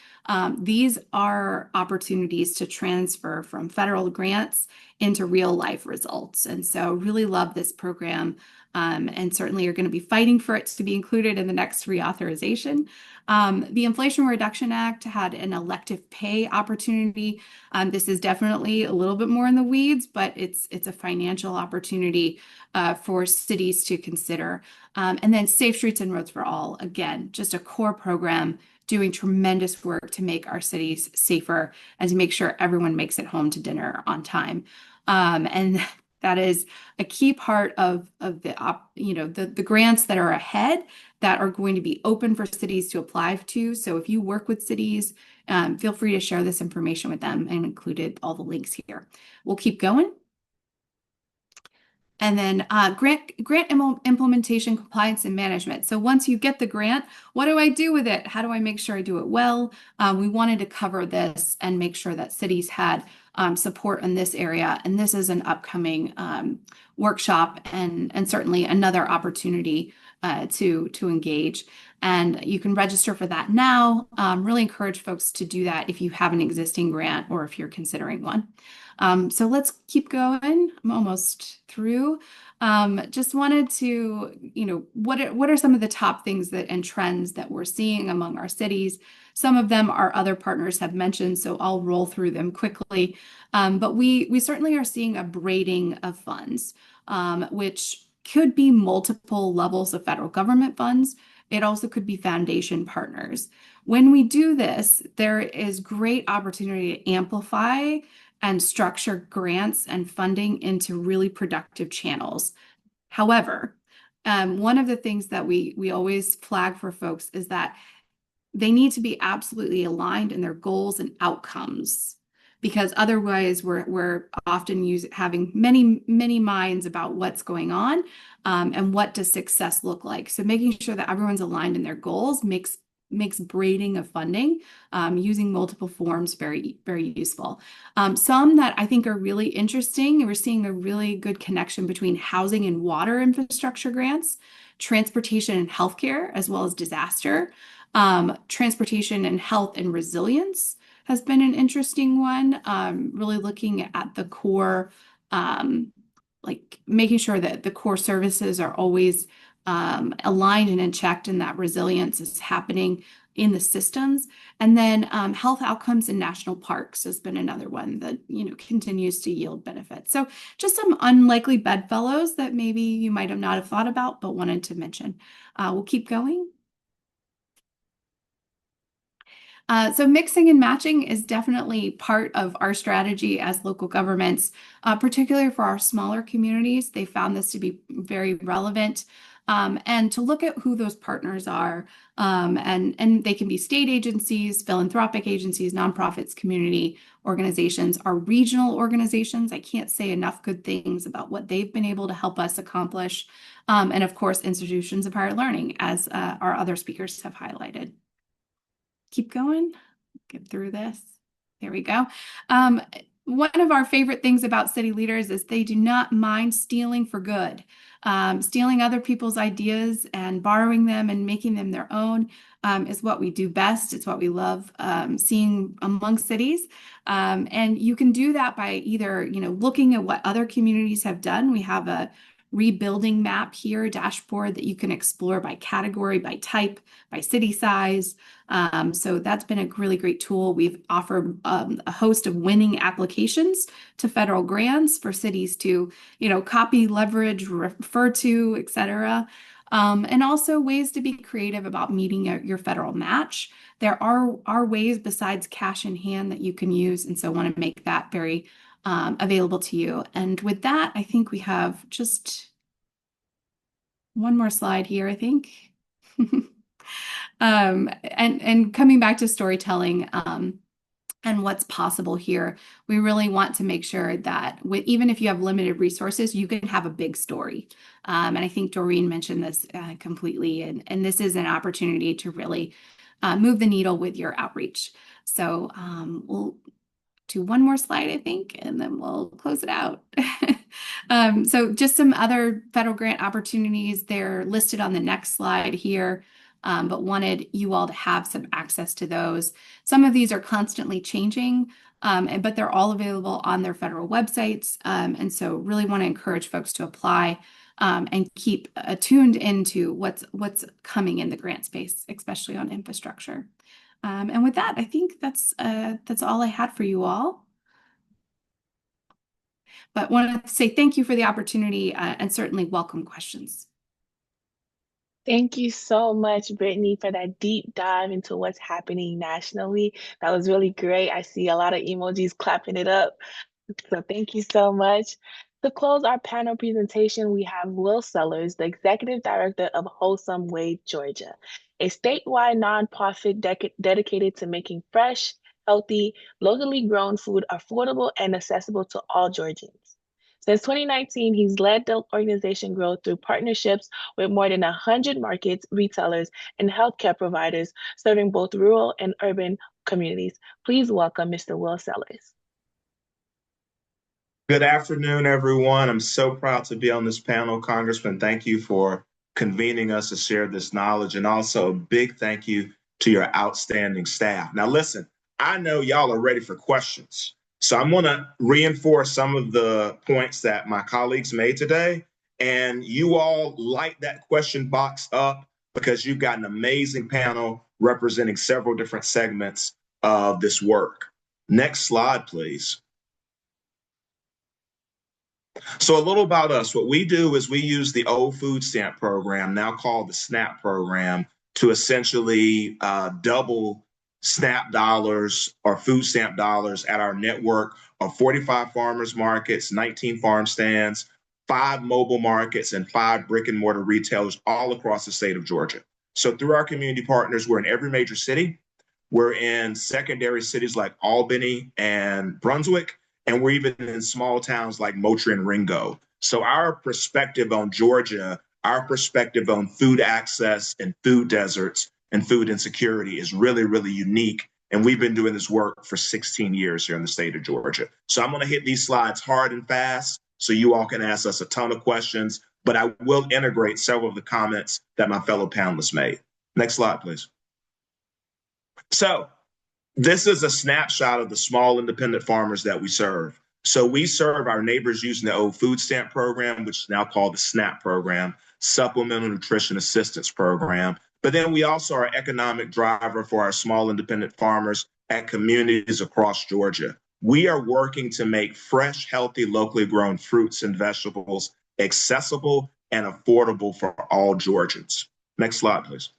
Speaker 5: These are opportunities to transfer from federal grants into real life results. And so really love this program. And certainly you're going to be fighting for it to be included in the next reauthorization. The Inflation Reduction Act had an elective pay opportunity. This is definitely a little bit more in the weeds, but it's a financial opportunity for cities to consider. And then Safe Streets and Roads for All, again, just a core program doing tremendous work to make our cities safer and to make sure everyone makes it home to dinner on time. And that is a key part of the grants that are ahead that are going to be open for cities to apply to. So if you work with cities, feel free to share this information with them and included all the links here. We'll keep going. And then grant implementation, compliance, and management. So once you get the grant, what do I do with it? How do I make sure I do it well? We wanted to cover this and make sure that cities had support in this area. And this is an upcoming workshop and certainly another opportunity to engage. And you can register for that now. Really encourage folks to do that if you have an existing grant or if you're considering one. So let's keep going. I'm almost through. Just wanted to, what are some of the top things and trends that we're seeing among our cities? Some of them our other partners have mentioned, so I'll roll through them quickly. But we certainly are seeing a braiding of funds, which could be multiple levels of federal government funds. It also could be foundation partners. When we do this, there is great opportunity to amplify and structure grants and funding into really productive channels. However, one of the things that we always flag for folks is that they need to be absolutely aligned in their goals and outcomes, because otherwise we're often having many minds about what's going on and what does success look like. So making sure that everyone's aligned in their goals makes braiding of funding using multiple forms very, very useful. Some that I think are really interesting, and we're seeing a really good connection between housing and water infrastructure grants, transportation and healthcare, as well as disaster. Transportation and health and resilience has been an interesting one, really looking at the core, like making sure that the core services are always aligned and checked, and that resilience is happening in the systems. And then health outcomes in national parks has been another one that continues to yield benefits. So just some unlikely bedfellows that maybe you might have not have thought about, but wanted to mention. We'll keep going. So mixing and matching is definitely part of our strategy as local governments, particularly for our smaller communities. They found this to be very relevant. And to look at who those partners are, and they can be state agencies, philanthropic agencies, nonprofits, community organizations, our regional organizations. I can't say enough good things about what they've been able to help us accomplish. And of course, institutions of higher learning, as our other speakers have highlighted. Keep going, get through this. There we go. One of our favorite things about city leaders is they do not mind stealing for good. Stealing other people's ideas and borrowing them and making them their own is what we do best. It's what we love seeing among cities. And you can do that by either, looking at what other communities have done. We have a rebuilding map here, dashboard that you can explore by category, by type, by city size. So that's been a really great tool. We've offered a host of winning applications to federal grants for cities to, copy, leverage, refer to, et cetera. And also ways to be creative about meeting your federal match. There are ways besides cash in hand that you can use, and so I want to make that very available to you. And with that, I think we have just one more slide here, I think. And coming back to storytelling and what's possible here, we really want to make sure that even if you have limited resources, you can have a big story. And I think Doreen mentioned this completely, and this is an opportunity to really move the needle with your outreach. So we'll do one more slide, I think, and then we'll close it out. So just some other federal grant opportunities. They're listed on the next slide here, but wanted you all to have some access to those. Some of these are constantly changing, but they're all available on their federal websites. And so really want to encourage folks to apply and keep attuned into what's coming in the grant space, especially on infrastructure. And with that, I think that's all I had for you all. But wanted to say thank you for the opportunity and certainly welcome questions.
Speaker 1: Thank you so much, Brittany, for that deep dive into what's happening nationally. That was really great. I see a lot of emojis clapping it up. So thank you so much. To close our panel presentation, we have Will Sellers, the Executive Director of Wholesome Way, Georgia, a statewide nonprofit dedicated to making fresh, healthy, locally grown food affordable and accessible to all Georgians. Since 2019, he's led the organization growth through partnerships with more than 100 markets, retailers, and healthcare providers, serving both rural and urban communities. Please welcome Mr. Will Sellers.
Speaker 6: Good afternoon, everyone. I'm so proud to be on this panel, Congressman. Thank you for convening us to share this knowledge, and also a big thank you to your outstanding staff. Now, listen, I know y'all are ready for questions, so I'm going to reinforce some of the points that my colleagues made today, and you all light that question box up because you've got an amazing panel representing several different segments of this work. Next slide, please. So a little about us. What we do is we use the old food stamp program, now called the SNAP program, to essentially double SNAP dollars or food stamp dollars at our network of 45 farmers markets, 19 farm stands, 5 mobile markets, and 5 brick and mortar retailers all across the state of Georgia. So through our community partners, we're in every major city. We're in secondary cities like Albany and Brunswick. And we're even in small towns like Moultrie and Ringo. So our perspective on Georgia, our perspective on food access and food deserts and food insecurity is really, really unique. And we've been doing this work for 16 years here in the state of Georgia. So I'm going to hit these slides hard and fast so you all can ask us a ton of questions, but I will integrate several of the comments that my fellow panelists made. Next slide, please. So this is a snapshot of the small independent farmers that we serve. So we serve our neighbors using the old food stamp program, which is now called the SNAP program, Supplemental Nutrition Assistance Program. But then we also are an economic driver for our small independent farmers at communities across Georgia. We are working to make fresh, healthy, locally grown fruits and vegetables accessible and affordable for all Georgians. Next slide, please.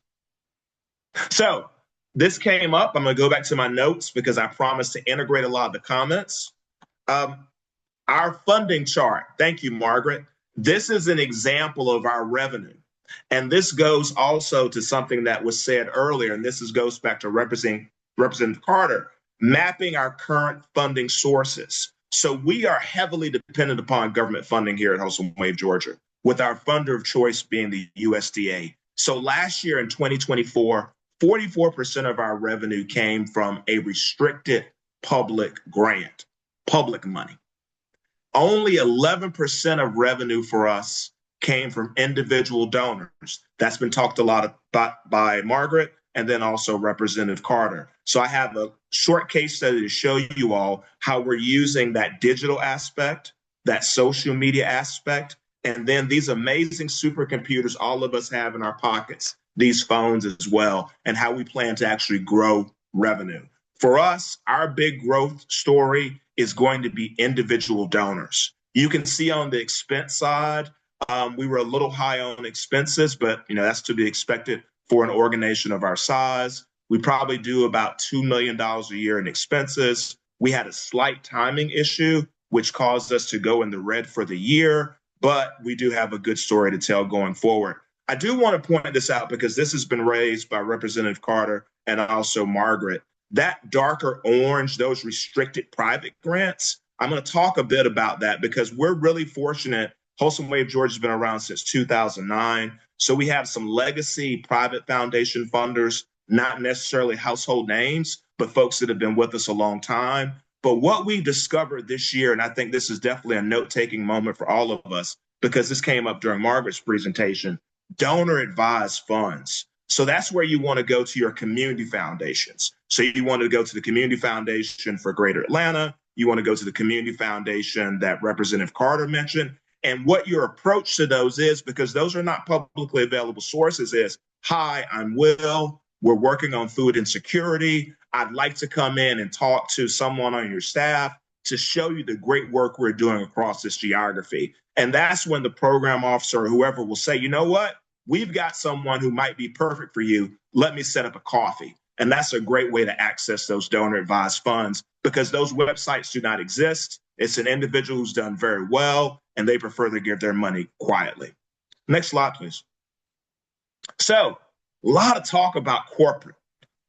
Speaker 6: So this came up. I'm going to go back to my notes because I promised to integrate a lot of the comments. Our funding chart. Thank you, Margaret. This is an example of our revenue. And this goes also to something that was said earlier, and this goes back to Representative Carter, mapping our current funding sources. So we are heavily dependent upon government funding here at Wholesome Wave, Georgia, with our funder of choice being the USDA. So last year in 2024, 44% of our revenue came from a restricted public grant, public money. Only 11% of revenue for us came from individual donors. That's been talked a lot about by Margaret and then also Representative Carter. So I have a short case study to show you all how we're using that digital aspect, that social media aspect, and then these amazing supercomputers all of us have in our pockets, these phones as well, and how we plan to actually grow revenue. For us, our big growth story is going to be individual donors. You can see on the expense side, we were a little high on expenses, but that's to be expected for an organization of our size. We probably do about $2 million a year in expenses. We had a slight timing issue, which caused us to go in the red for the year, but we do have a good story to tell going forward. I do want to point this out because this has been raised by Representative Carter and also Margaret. That darker orange, those restricted private grants, I'm going to talk a bit about that because we're really fortunate. Wholesome Wave Georgia has been around since 2009. So we have some legacy private foundation funders, not necessarily household names, but folks that have been with us a long time. But what we discovered this year, and I think this is definitely a note-taking moment for all of us, because this came up during Margaret's presentation, donor advised funds. So that's where you want to go to your community foundations. So you want to go to the Community Foundation for Greater Atlanta. You want to go to the Community Foundation that Representative Carter mentioned. And what your approach to those is, because those are not publicly available sources, is, hi, I'm Will. We're working on food insecurity. I'd like to come in and talk to someone on your staff to show you the great work we're doing across this geography. And that's when the program officer or whoever will say, you know what? We've got someone who might be perfect for you. Let me set up a coffee. And that's a great way to access those donor advised funds because those websites do not exist. It's an individual who's done very well and they prefer to give their money quietly. Next slide, please. So a lot of talk about corporate,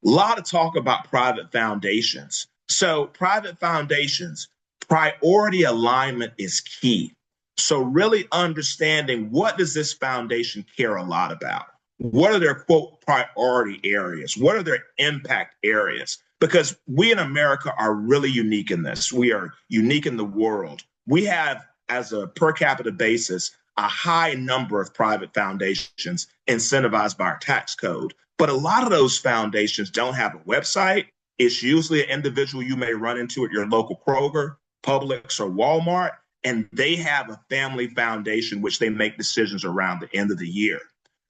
Speaker 6: a lot of talk about private foundations. So private foundations, priority alignment is key. So really understanding, what does this foundation care a lot about? What are their, quote, priority areas? What are their impact areas? Because we in America are really unique in this. We are unique in the world. We have, as a per capita basis, a high number of private foundations incentivized by our tax code. But a lot of those foundations don't have a website. It's usually an individual you may run into at your local Kroger, Publix, or Walmart, and they have a family foundation which they make decisions around the end of the year.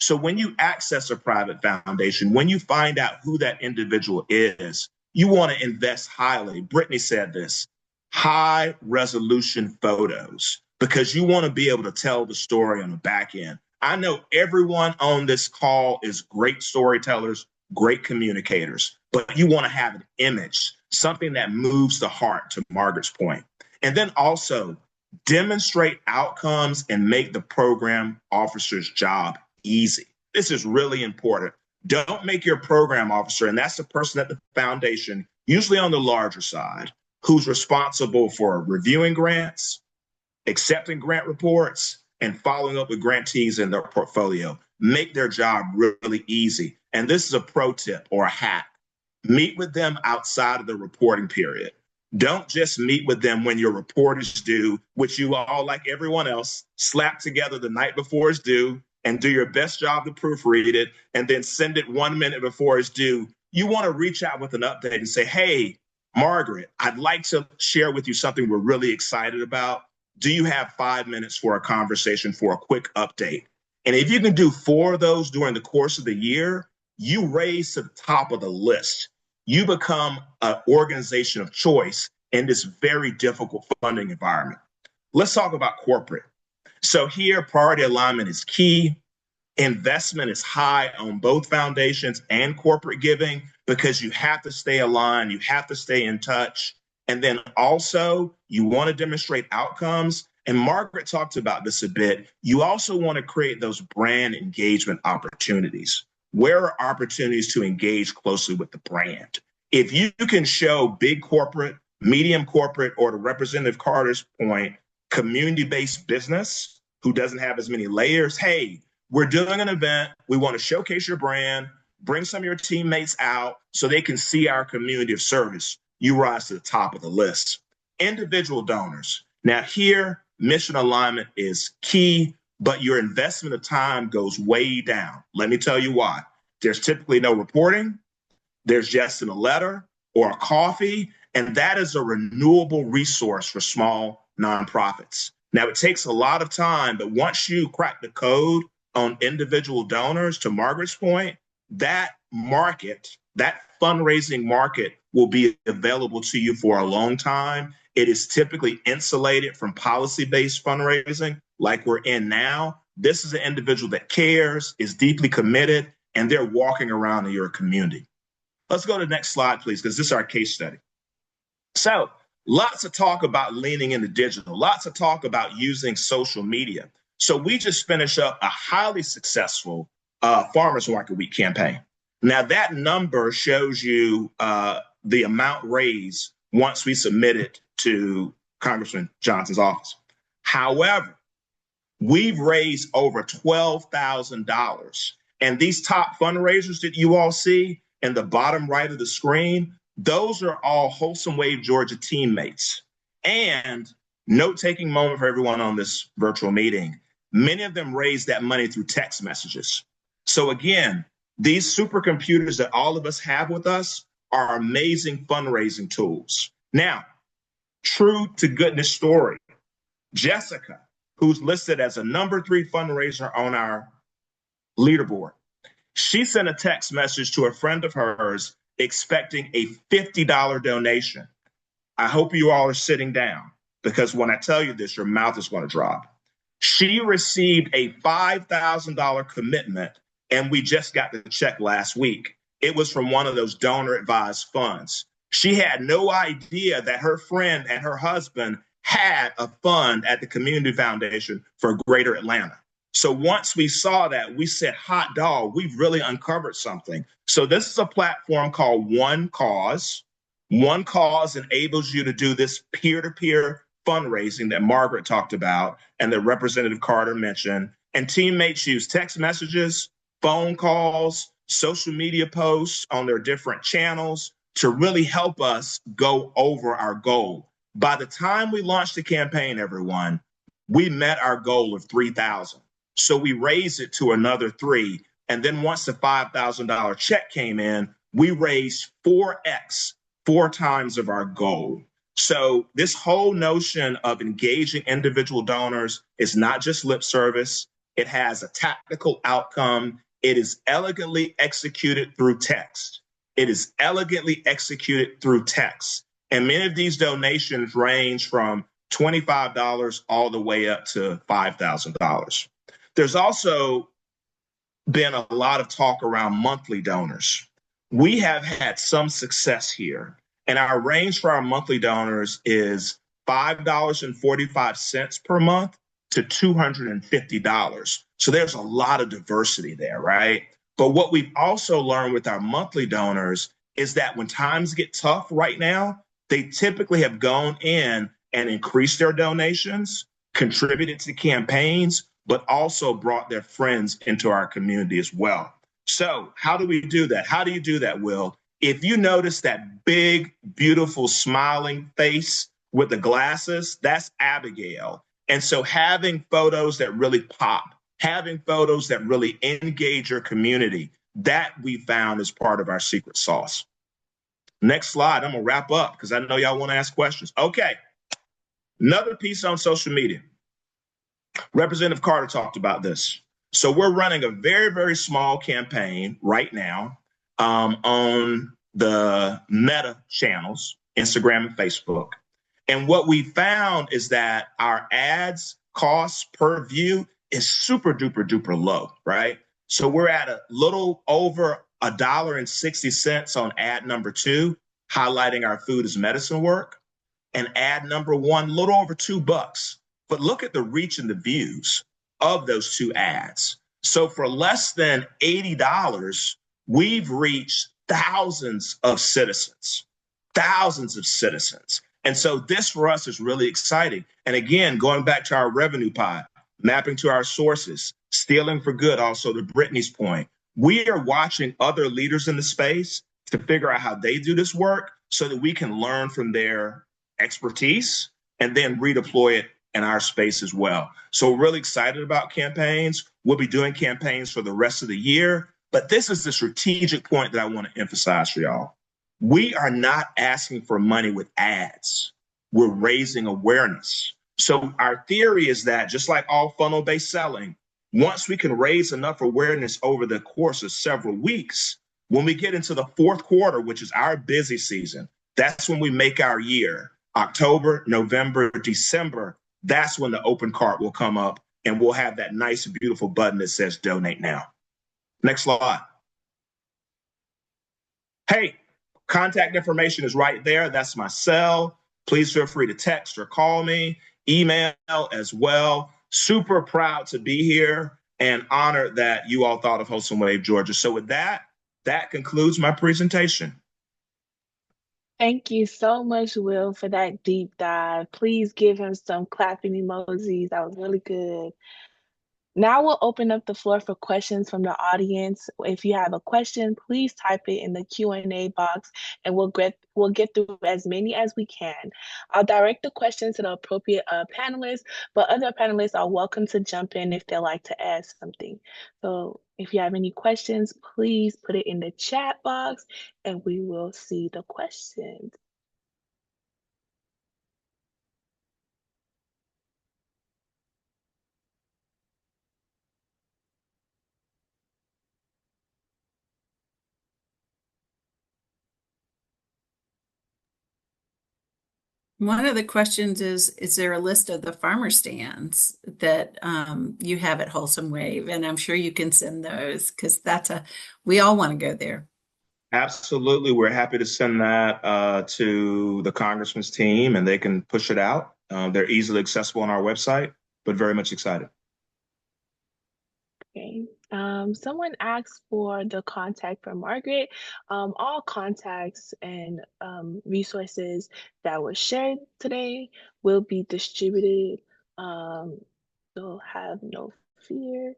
Speaker 6: So when you access a private foundation, when you find out who that individual is, you want to invest highly. Brittany said this, high resolution photos, because you want to be able to tell the story on the back end. I know everyone on this call is great storytellers, great communicators, but you want to have an image, something that moves the heart, to Margaret's point. And then also demonstrate outcomes and make the program officer's job easy. This is really important. Don't make your program officer, and that's the person at the foundation, usually on the larger side, who's responsible for reviewing grants, accepting grant reports, and following up with grantees in their portfolio. Make their job really easy. And this is a pro tip or a hack. Meet with them outside of the reporting period. Don't just meet with them when your report is due, which you all, like everyone else, slap together the night before it's due and do your best job to proofread it and then send it 1 minute before it's due. You want to reach out with an update and say, hey, Margaret, I'd like to share with you something we're really excited about. Do you have 5 minutes for a conversation for a quick update? And if you can do 4 of those during the course of the year, you raise to the top of the list. You become an organization of choice in this very difficult funding environment. Let's talk about corporate. So here, priority alignment is key. Investment is high on both foundations and corporate giving because you have to stay aligned, you have to stay in touch. And then also, you want to demonstrate outcomes. And Margaret talked about this a bit. You also want to create those brand engagement opportunities. Where are opportunities to engage closely with the brand? If you can show big corporate, medium corporate, or to Representative Carter's point, community-based business who doesn't have as many layers, hey, we're doing an event. We want to showcase your brand, bring some of your teammates out so they can see our community of service. You rise to the top of the list. Individual donors. Now here, mission alignment is key, but your investment of time goes way down. Let me tell you why. There's typically no reporting. There's just in a letter or a coffee, and that is a renewable resource for small nonprofits. Now, it takes a lot of time, but once you crack the code on individual donors, to Margaret's point, that market, that fundraising market will be available to you for a long time. It is typically insulated from policy-based fundraising like we're in now. This is an individual that cares, is deeply committed, and they're walking around in your community. Let's go to the next slide, please, because this is our case study. So lots of talk about leaning into digital, lots of talk about using social media. So we just finished up a highly successful Farmers Market Week campaign. Now that number shows you the amount raised once we submit it to Congressman Johnson's office. However, we've raised over $12,000. And these top fundraisers that you all see in the bottom right of the screen, those are all Wholesome Wave Georgia teammates. And note-taking moment for everyone on this virtual meeting, many of them raised that money through text messages. So again, these supercomputers that all of us have with us are amazing fundraising tools. Now, true to goodness story, Jessica, who's listed as a number 3 fundraiser on our leaderboard, she sent a text message to a friend of hers expecting a $50 donation. I hope you all are sitting down because when I tell you this, your mouth is going to drop. She received a $5,000 commitment and we just got the check last week. It was from one of those donor advised funds. She had no idea that her friend and her husband had a fund at the Community Foundation for Greater Atlanta. So once we saw that, we said, hot dog, we've really uncovered something. So this is a platform called One Cause. One Cause enables you to do this peer-to-peer fundraising that Margaret talked about and that Representative Carter mentioned. And teammates use text messages, phone calls, social media posts on their different channels to really help us go over our goal. By the time we launched the campaign, everyone, we met our goal of 3,000. So we raised it to another 3. And then once the $5,000 check came in, we raised 4x, 4 times of our goal. So this whole notion of engaging individual donors is not just lip service. It has a tactical outcome. It is elegantly executed through text. It is elegantly executed through text. And many of these donations range from $25 all the way up to $5,000. There's also been a lot of talk around monthly donors. We have had some success here, and our range for our monthly donors is $5.45 per month to $250. So there's a lot of diversity there, right? But what we've also learned with our monthly donors is that when times get tough right now, they typically have gone in and increased their donations, contributed to campaigns, but also brought their friends into our community as well. So how do we do that? How do you do that, Will? If you notice that big, beautiful, smiling face with the glasses, that's Abigail. And so having photos that really pop, having photos that really engage your community, that we found is part of our secret sauce. Next slide. I'm going to wrap up because I know y'all want to ask questions. Okay. Another piece on social media. Representative Carter talked about this. So we're running a very, very small campaign right now on the Meta channels, Instagram and Facebook. And what we found is that our ads cost per view is super duper duper low, right? So we're at a little over $1.60 on ad number 2, highlighting our food as medicine work, and ad number 1, little over $2. But look at the reach and the views of those 2 ads. So for less than $80, we've reached thousands of citizens. And so this for us is really exciting. And again, going back to our revenue pie, mapping to our sources, stealing for good, also to Brittany's point, we are watching other leaders in the space to figure out how they do this work so that we can learn from their expertise and then redeploy it in our space as well. So we're really excited about campaigns. We'll be doing campaigns for the rest of the year, but this is the strategic point that I want to emphasize for y'all. We are not asking for money with ads. We're raising awareness. So our theory is that just like all funnel-based selling, once we can raise enough awareness over the course of several weeks, when we get into the fourth quarter, which is our busy season, that's when we make our year. October, November, December, that's when the open cart will come up and we'll have that nice, beautiful button that says donate now. Next slide. Hey, contact information is right there. That's my cell. Please feel free to text or call me, email as well. Super proud to be here and honored that you all thought of Wholesome Wave Georgia. So with that, that concludes my presentation.
Speaker 1: Thank you so much, Will, for that deep dive. Please give him some clapping emojis. That was really good. Now we'll open up the floor for questions from the audience. If you have a question, please type it in the Q&A box and we'll get through as many as we can. I'll direct the questions to the appropriate panelists, but other panelists are welcome to jump in if they'd like to add something. So if you have any questions, please put it in the chat box and we will see the questions.
Speaker 3: One of the questions is there a list of the farmer stands that you have at Wholesome Wave? And I'm sure you can send those because we all want to go there.
Speaker 6: Absolutely. We're happy to send that to the congressman's team and they can push it out. They're easily accessible on our website, but very much excited.
Speaker 1: Okay. Someone asked for the contact for Margaret. All contacts and resources that were shared today will be distributed. So have no fear.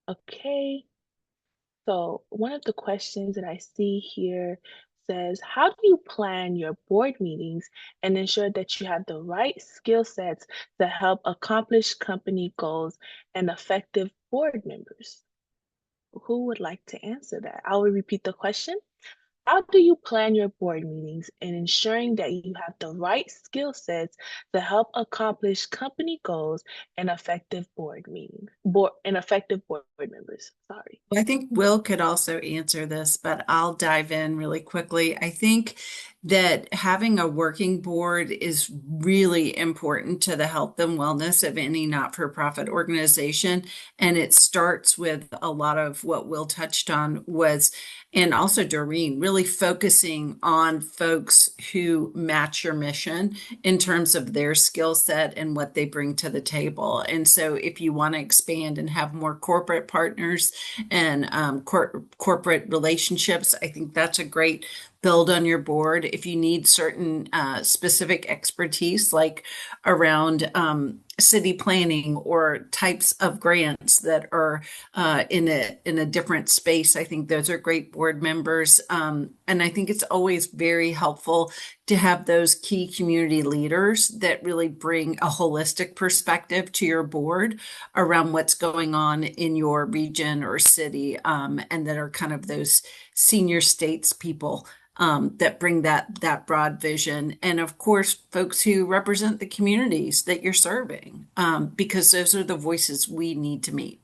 Speaker 1: Okay. So one of the questions that I see here says, how do you plan your board meetings and ensure that you have the right skill sets to help accomplish company goals and effective board members? Who would like to answer that? I will repeat the question. How do you plan your board meetings and ensuring that you have the right skill sets to help accomplish company goals and effective board members? Sorry.
Speaker 3: I think Will could also answer this, but I'll dive in really quickly. I think that having a working board is really important to the health and wellness of any not-for-profit organization. And it starts with a lot of what Will touched on was, and also Doreen, really focusing on folks who match your mission in terms of their skill set and what they bring to the table. And so if you want to expand and have more corporate partners and corporate relationships, I think that's a great build on your board. If you need certain specific expertise, like around city planning or types of grants that are in a different space, I think those are great board members. And I think it's always very helpful to have those key community leaders that really bring a holistic perspective to your board around what's going on in your region or city, and that are kind of those senior statespeople that bring that broad vision. And of course, folks who represent the communities that you're serving, because those are the voices we need to meet.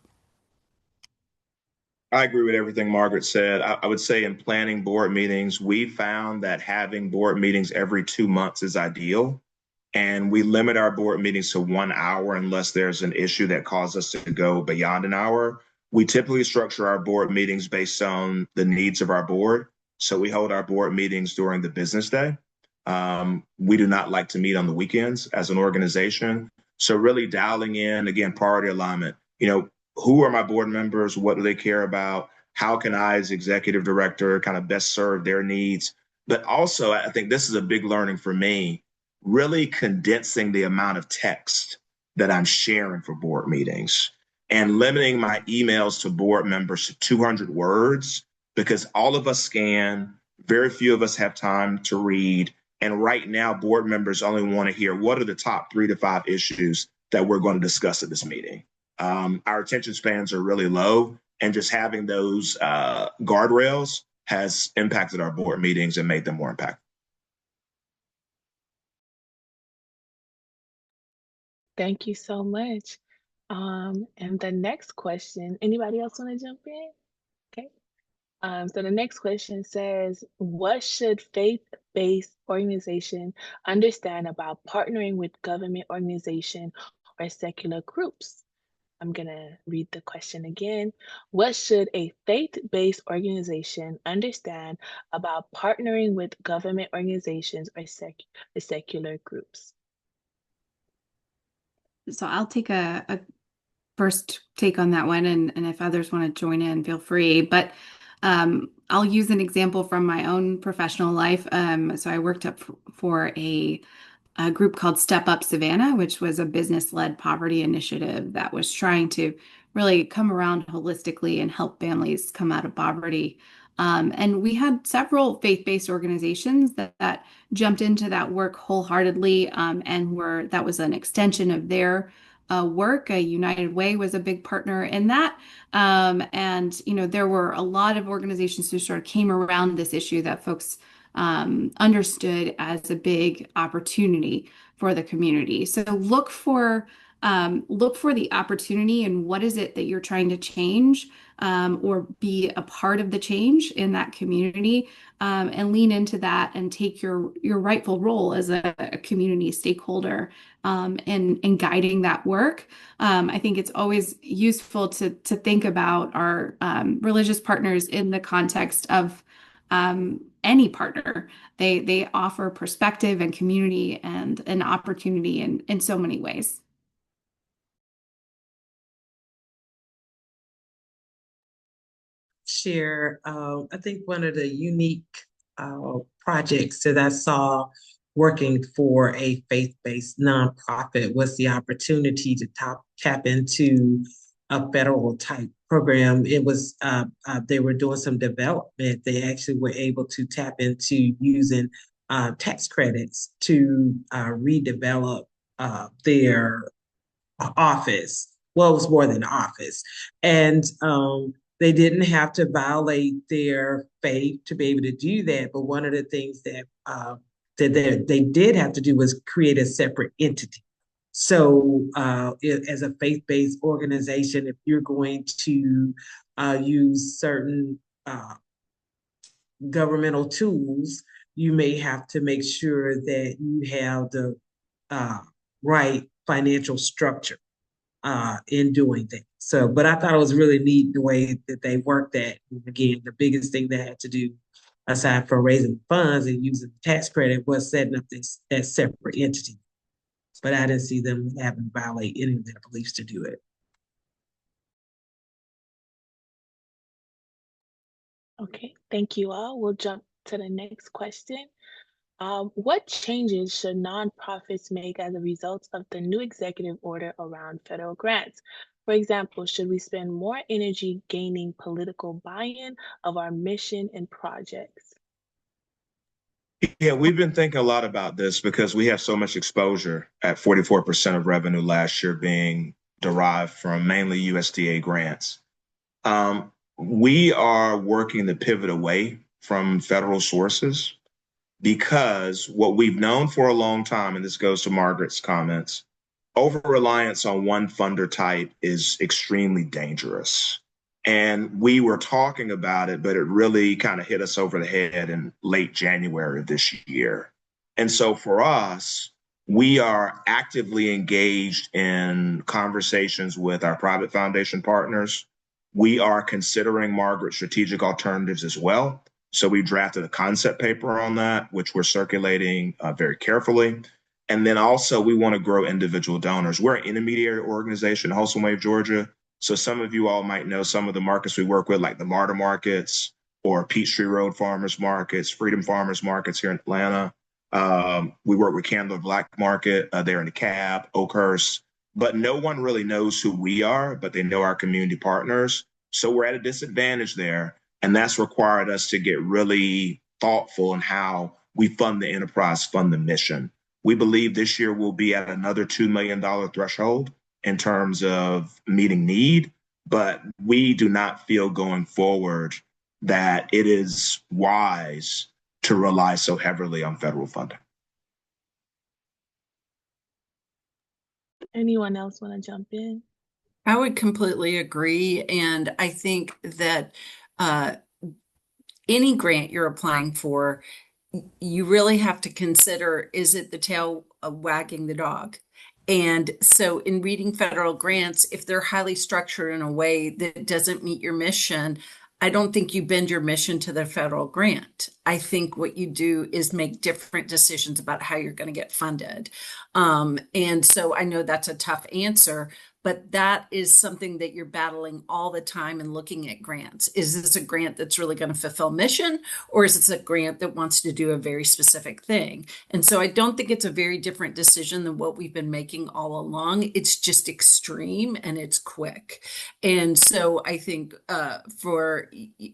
Speaker 6: I agree with everything Margaret said. I would say in planning board meetings, we found that having board meetings every 2 months is ideal. And we limit our board meetings to 1 hour unless there's an issue that causes us to go beyond an hour. We typically structure our board meetings based on the needs of our board. So we hold our board meetings during the business day. We do not like to meet on the weekends as an organization. So really dialing in, again, priority alignment. Who are my board members? What do they care about? How can I, as executive director, kind of best serve their needs? But also, I think this is a big learning for me, really condensing the amount of text that I'm sharing for board meetings and limiting my emails to board members to 200 words, because all of us scan, very few of us have time to read. And right now, board members only want to hear what are the top 3 to 5 issues that we're going to discuss at this meeting. Our attention spans are really low, and just having those guardrails has impacted our board meetings and made them more impactful.
Speaker 1: Thank you so much. And the next question, anybody else want to jump in? Okay. So the next question says, what should faith-based organization understand about partnering with government organization or secular groups? I'm going to read the question again. What should a faith-based organization understand about partnering with government organizations or secular groups?
Speaker 5: So I'll take a first take on that one, and if others want to join in, feel free. But I'll use an example from my own professional life. So I worked up for a group called Step Up Savannah, which was a business-led poverty initiative that was trying to really come around holistically and help families come out of poverty. And we had several faith-based organizations that jumped into that work wholeheartedly, and that was an extension of their work. United Way was a big partner in that. And there were a lot of organizations who sort of came around this issue that folks understood as a big opportunity for the community. So look for the opportunity and what is it that you're trying to change, or be a part of the change in that community, and lean into that and take your rightful role as a community stakeholder in guiding that work. I think it's always useful to think about our religious partners in the context of any partner. They offer perspective and community and an opportunity in so many ways.
Speaker 4: share, I think one of the unique projects that I saw working for a faith-based nonprofit was the opportunity to tap into a federal type program. It was they were doing some development. They actually were able to tap into using tax credits to redevelop their office. Well, it was more than office. And they didn't have to violate their faith to be able to do that. But one of the things that they did have to do was create a separate entity. So as a faith-based organization, if you're going to use certain governmental tools, you may have to make sure that you have the right financial structure in doing things. So, but I thought it was really neat the way that they worked that. And again, the biggest thing they had to do, aside from raising funds and using the tax credit, was setting up that separate entity. But I didn't see them having to violate any of their beliefs to do it.
Speaker 1: Okay, thank you all. We'll jump to the next question. What changes should nonprofits make as a result of the new executive order around federal grants? For example, should we spend more energy gaining political buy-in of our mission and projects?
Speaker 6: Yeah, we've been thinking a lot about this because we have so much exposure at 44% of revenue last year being derived from mainly USDA grants. We are working to pivot away from federal sources because what we've known for a long time, and this goes to Margaret's comments, over-reliance on one funder type is extremely dangerous. And we were talking about it, but it really kind of hit us over the head in late January of this year. And so for us, we are actively engaged in conversations with our private foundation partners. We are considering Margaret strategic alternatives as well. So we drafted a concept paper on that, which we're circulating very carefully. And then also we want to grow individual donors. We're an intermediary organization, Wholesome Wave, Georgia. So some of you all might know some of the markets we work with, like the MARTA markets or Peachtree Road Farmers Markets, Freedom Farmers Markets here in Atlanta. We work with Candler Black Market there in DeKalb, Oakhurst. But no one really knows who we are, but they know our community partners. So we're at a disadvantage there. And that's required us to get really thoughtful in how we fund the enterprise, fund the mission. We believe this year we'll be at another $2 million threshold in terms of meeting need, but we do not feel going forward that it is wise to rely so heavily on federal funding.
Speaker 1: Anyone else want to jump in?
Speaker 3: I would completely agree. And I think that any grant you're applying for, you really have to consider, is it the tail wagging the dog? And so in reading federal grants, if they're highly structured in a way that doesn't meet your mission, I don't think you bend your mission to the federal grant. I think what you do is make different decisions about how you're going to get funded. And so I know that's a tough answer, but that is something that you're battling all the time and looking at grants. Is this a grant that's really going to fulfill mission, or is this a grant that wants to do a very specific thing? And so I don't think it's a very different decision than what we've been making all along. It's just extreme and it's quick. And so I think for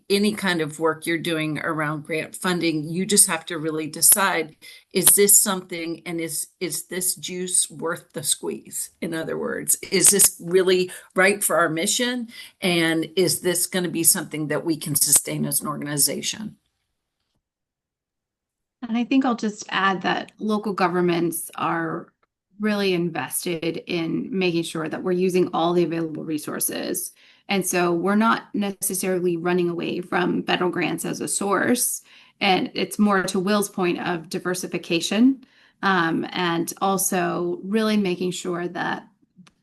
Speaker 3: any kind of work you're doing around grant funding, you just have to really decide, is this something, and is this juice worth the squeeze? In other words, is this really right for our mission? And is this going to be something that we can sustain as an organization?
Speaker 5: And I think I'll just add that local governments are really invested in making sure that we're using all the available resources. And so we're not necessarily running away from federal grants as a source. And it's more to Will's point of diversification, and also really making sure that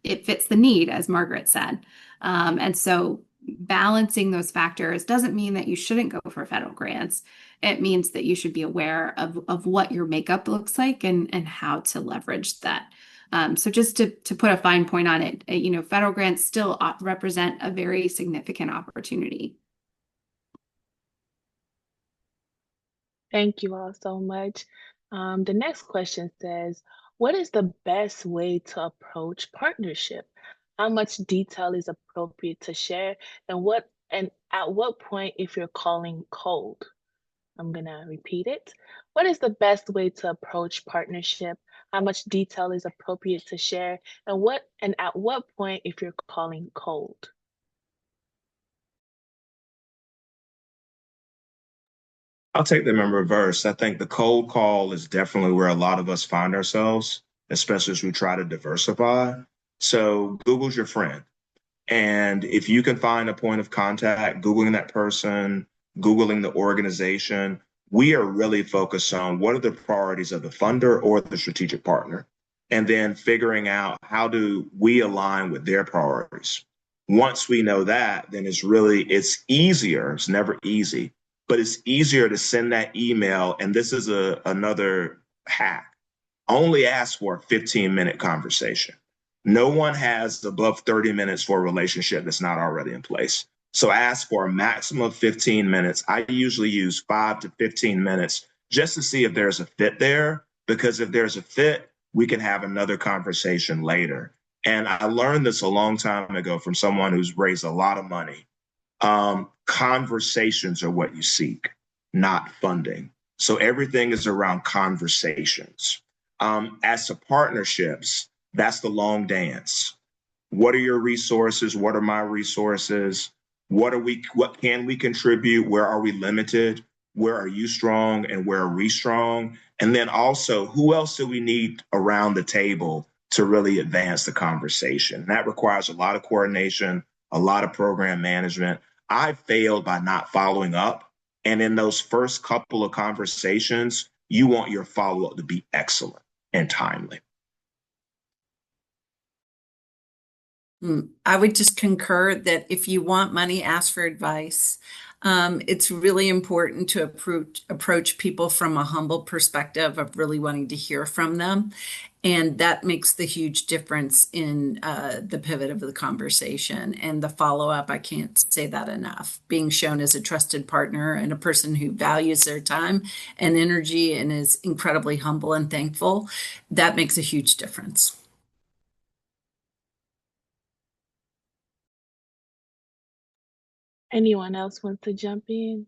Speaker 5: it fits the need, as Margaret said. And so balancing those factors doesn't mean that you shouldn't go for federal grants. It means that you should be aware of what your makeup looks like and how to leverage that. So just to put a fine point on it, federal grants still represent a very significant opportunity.
Speaker 1: Thank you all so much. The next question says, what is the best way to approach partnership? How much detail is appropriate to share, and at what point if you're calling cold? I'm gonna repeat it. What is the best way to approach partnership? How much detail is appropriate to share, and at what point if you're calling cold?
Speaker 6: I'll take them in reverse. I think the cold call is definitely where a lot of us find ourselves, especially as we try to diversify. So Google's your friend. And if you can find a point of contact, Googling that person, Googling the organization, we are really focused on what are the priorities of the funder or the strategic partner, and then figuring out how do we align with their priorities. Once we know that, then it's easier. It's never easy, but it's easier to send that email. And this is another hack. Only ask for a 15-minute conversation. No one has above 30 minutes for a relationship that's not already in place. So ask for a maximum of 15 minutes. I usually use 5 to 15 minutes just to see if there's a fit there, because if there's a fit, we can have another conversation later. And I learned this a long time ago from someone who's raised a lot of money. Conversations are what you seek, not funding. So everything is around conversations. As to partnerships, that's the long dance. What are your resources? What are my resources? What can we contribute? Where are we limited? Where are you strong and where are we strong? And then also, who else do we need around the table to really advance the conversation? That requires a lot of coordination, a lot of program management. I failed by not following up. And in those first couple of conversations, you want your follow-up to be excellent and timely.
Speaker 3: I would just concur that if you want money, ask for advice. It's really important to approach people from a humble perspective of really wanting to hear from them. And that makes the huge difference in the pivot of the conversation and the follow-up. I can't say that enough. Being shown as a trusted partner and a person who values their time and energy and is incredibly humble and thankful, that makes a huge difference.
Speaker 1: Anyone else want to jump in?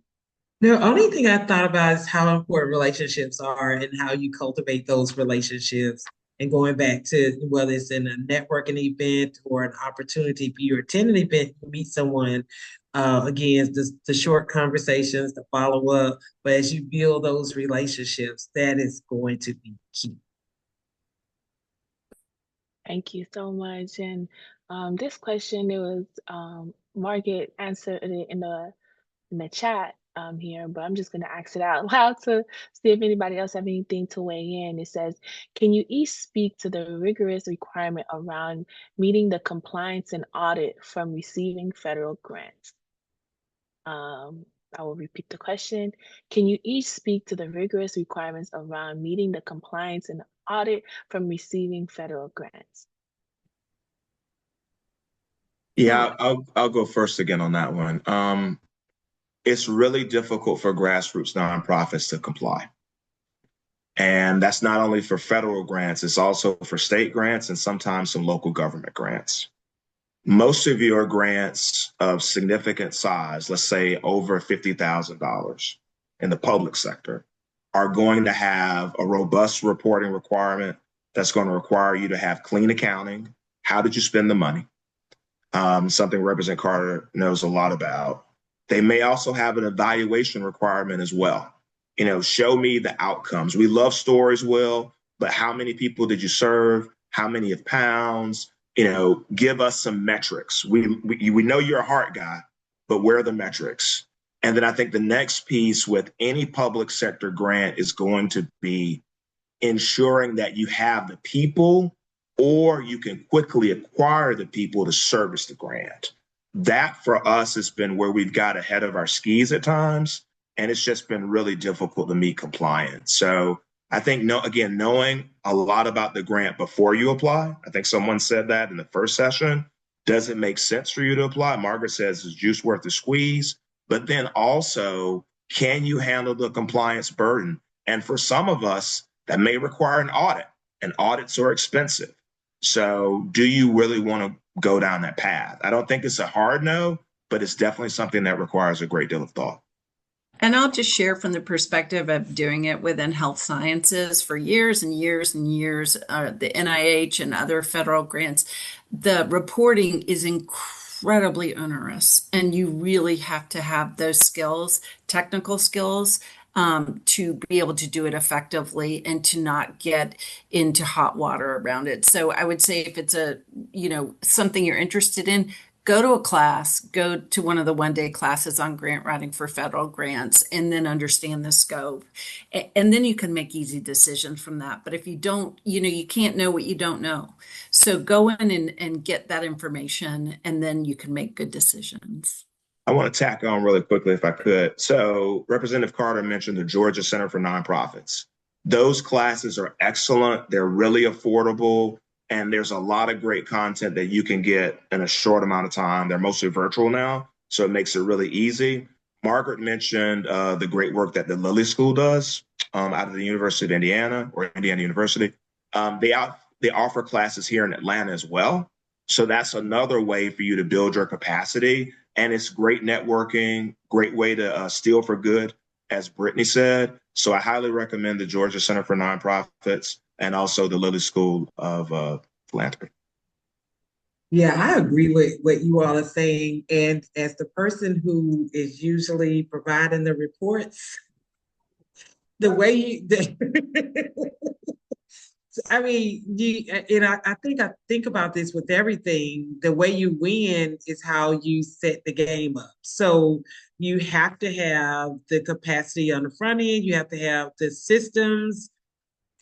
Speaker 4: The only thing I thought about is how important relationships are and how you cultivate those relationships. And going back to whether it's in a networking event or an opportunity for you to attend an event, you meet someone, again, the short conversations, the follow up. But as you build those relationships, that is going to be key.
Speaker 1: Thank you so much. And this question, it was Margaret answered it in the chat here, but I'm just going to ask it out loud to see if anybody else have anything to weigh in. It says, can you each speak to the rigorous requirement around meeting the compliance and audit from receiving federal grants? I will repeat the question. Can you each speak to the rigorous requirements around meeting the compliance and audit from receiving federal grants?
Speaker 6: Yeah, I'll go first again on that one. It's really difficult for grassroots nonprofits to comply. And that's not only for federal grants, it's also for state grants and sometimes some local government grants. Most of your grants of significant size, let's say over $50,000 in the public sector, are going to have a robust reporting requirement that's going to require you to have clean accounting. How did you spend the money? Something Representative Carter knows a lot about. They may also have an evaluation requirement as well. You know, show me the outcomes. We love stories, Will, but how many people did you serve? How many of pounds? You know, give us some metrics. We know you're a heart guy, but where are the metrics? And then I think the next piece with any public sector grant is going to be ensuring that you have the people or you can quickly acquire the people to service the grant. That for us has been where we've got ahead of our skis at times, and it's just been really difficult to meet compliance. So I think, knowing a lot about the grant before you apply, I think someone said that in the first session, does it make sense for you to apply? Margaret says, is juice worth the squeeze? But then also Can you handle the compliance burden? And for some of us, that may require an audit, and audits are expensive. So do you really want to go down that path? I don't think it's a hard no, but it's definitely something that requires a great deal of thought.
Speaker 3: And I'll just share from the perspective of doing it within health sciences for years and years and years, the NIH and other federal grants, the reporting is incredibly onerous. And you really have to have those skills, technical skills, to be able to do it effectively and to not get into hot water around it. So I would say if it's something you're interested in, go to a class, go to one of the one-day classes on grant writing for federal grants, and then understand the scope. And then you can make easy decisions from that. But if you don't, you can't know what you don't know. So go in and get that information, and then you can make good decisions.
Speaker 6: I want to tack on really quickly if I could. So Representative Carter mentioned the Georgia Center for Nonprofits. Those classes are excellent. They're really affordable. And there's a lot of great content that you can get in a short amount of time. They're mostly virtual now, so it makes it really easy. Margaret mentioned the great work that the Lilly School does out of the University of Indiana or Indiana University. They offer classes here in Atlanta as well. So that's another way for you to build your capacity. And it's great networking, great way to steal for good, as Brittany said. So I highly recommend the Georgia Center for Nonprofits and also the Lilly School of Philanthropy.
Speaker 4: Yeah, I agree with what you all are saying. And as the person who is usually providing the reports, the way you, I mean, I think about this with everything. The way you win is how you set the game up. So you have to have the capacity on the front end. You have to have the systems.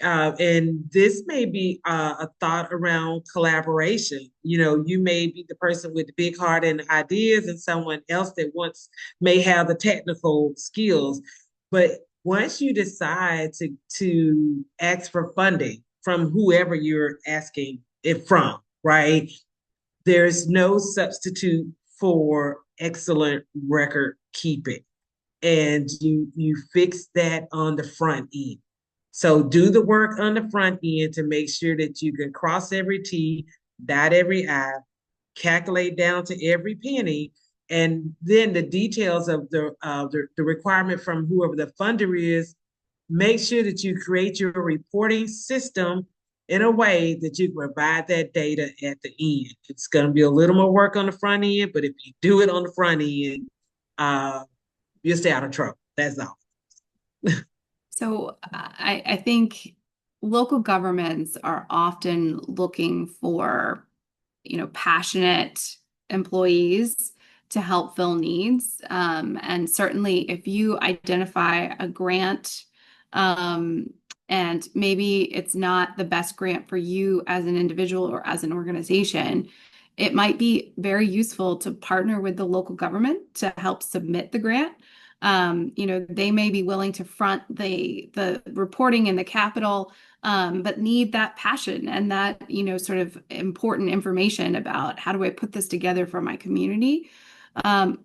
Speaker 4: And this may be a thought around collaboration. You may be the person with the big heart and ideas, and someone else that may have the technical skills. But once you decide to ask for funding from whoever you're asking it from, right? There's no substitute for excellent record keeping. And you fix that on the front end. So do the work on the front end to make sure that you can cross every T, dot every I, calculate down to every penny, and then the details of the requirement from whoever the funder is. Make sure that you create your reporting system in a way that you can provide that data at the end. It's going to be a little more work on the front end, but if you do it on the front end, you'll stay out of trouble. That's all.
Speaker 5: So I think local governments are often looking for, passionate employees to help fill needs. And certainly if you identify a grant, and maybe it's not the best grant for you as an individual or as an organization, it might be very useful to partner with the local government to help submit the grant. They may be willing to front the reporting and the capital, but need that passion and that, sort of important information about how do I put this together for my community.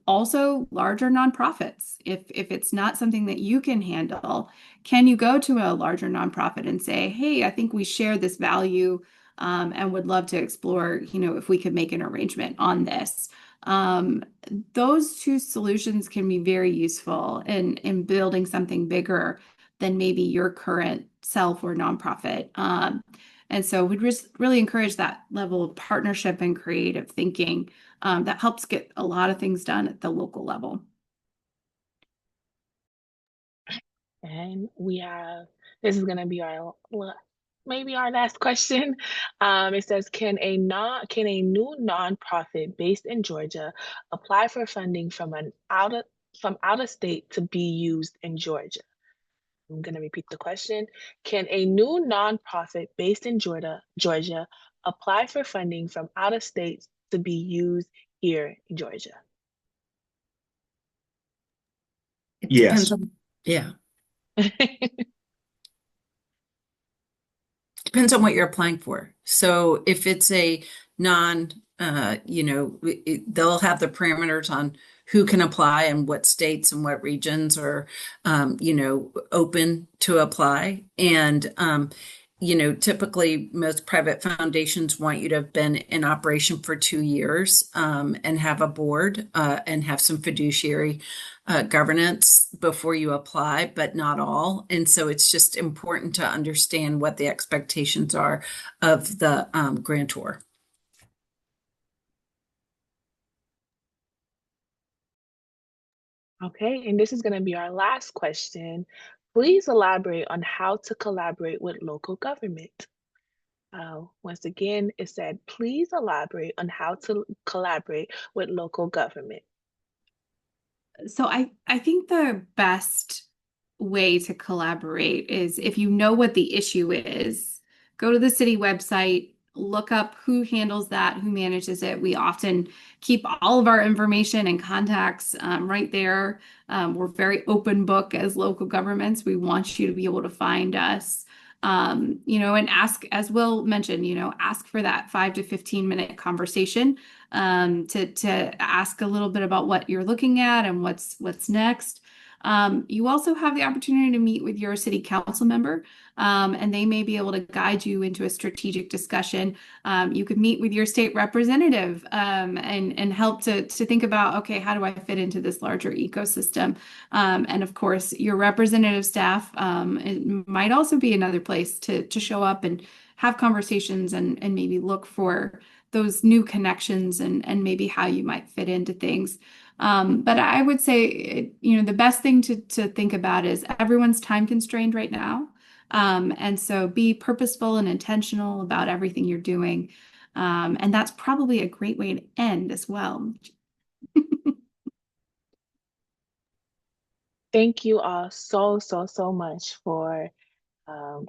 Speaker 5: Also, larger nonprofits. If it's not something that you can handle, can you go to a larger nonprofit and say, hey, I think we share this value, and would love to explore, if we could make an arrangement on this. Those two solutions can be very useful in building something bigger than maybe your current self or nonprofit. And so we'd really encourage that level of partnership and creative thinking that helps get a lot of things done at the local level.
Speaker 1: And this is going to be maybe our last question. It says, can a new nonprofit based in Georgia apply for funding from out of state to be used in Georgia? I'm going to repeat the question. Can a new nonprofit based in Georgia apply for funding from out of state to be used here in Georgia?
Speaker 3: It
Speaker 6: Yes.
Speaker 3: depends on, yeah. Depends on what you're applying for. So if it's a they'll have the parameters on who can apply and what states and what regions are, open to apply. And, typically most private foundations want you to have been in operation for 2 years, and have a board, and have some fiduciary governance before you apply, but not all. And so it's just important to understand what the expectations are of the grantor.
Speaker 1: Okay, and this is going to be our last question. Please elaborate on how to collaborate with local government. Once again, it said, please elaborate on how to collaborate with local government.
Speaker 5: So I think the best way to collaborate is if you know what the issue is, go to the city website, look up who handles that, who manages it. We often keep all of our information and contacts right there. We're very open book as local governments. We want you to be able to find us. And ask, as Will mentioned, ask for that 5 to 15-minute conversation, to ask a little bit about what you're looking at and what's next. You also have the opportunity to meet with your city council member, and they may be able to guide you into a strategic discussion. You could meet with your state representative, and help to think about, okay, how do I fit into this larger ecosystem? And of course, your representative staff, it might also be another place to show up and have conversations and maybe look for those new connections and maybe how you might fit into things. But I would say, the best thing to think about is everyone's time constrained right now. And so be purposeful and intentional about everything you're doing. And that's probably a great way to end as well.
Speaker 1: Thank you all so much for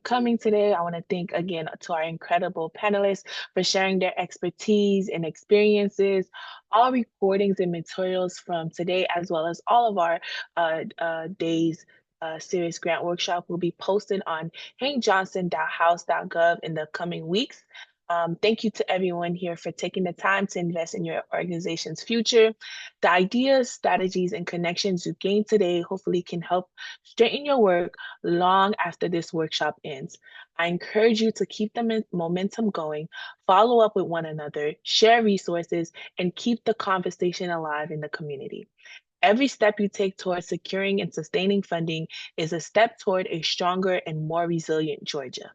Speaker 1: coming today. I want to thank again to our incredible panelists for sharing their expertise and experiences. All recordings and materials from today, as well as all of our days Serious Grant Workshop, will be posted on hankjohnson.house.gov in the coming weeks. Thank you to everyone here for taking the time to invest in your organization's future. The ideas, strategies, and connections you gained today hopefully can help straighten your work long after this workshop ends. I encourage you to keep the momentum going, follow up with one another, share resources, and keep the conversation alive in the community. Every step you take towards securing and sustaining funding is a step toward a stronger and more resilient Georgia.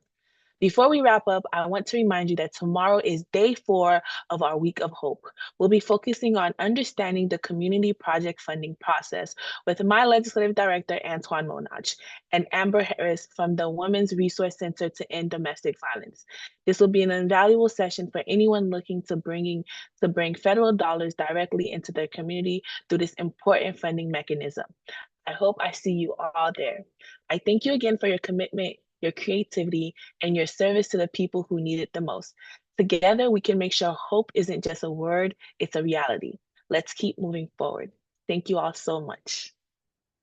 Speaker 1: Before we wrap up, I want to remind you that tomorrow is day 4 of our Week of Hope. We'll be focusing on understanding the community project funding process with my Legislative Director, Antoine Monage, and Amber Harris from the Women's Resource Center to End Domestic Violence. This will be an invaluable session for anyone looking to bring federal dollars directly into their community through this important funding mechanism. I hope I see you all there. I thank you again for your commitment, your creativity, and your service to the people who need it the most. Together, we can make sure hope isn't just a word, it's a reality. Let's keep moving forward. Thank you all so much.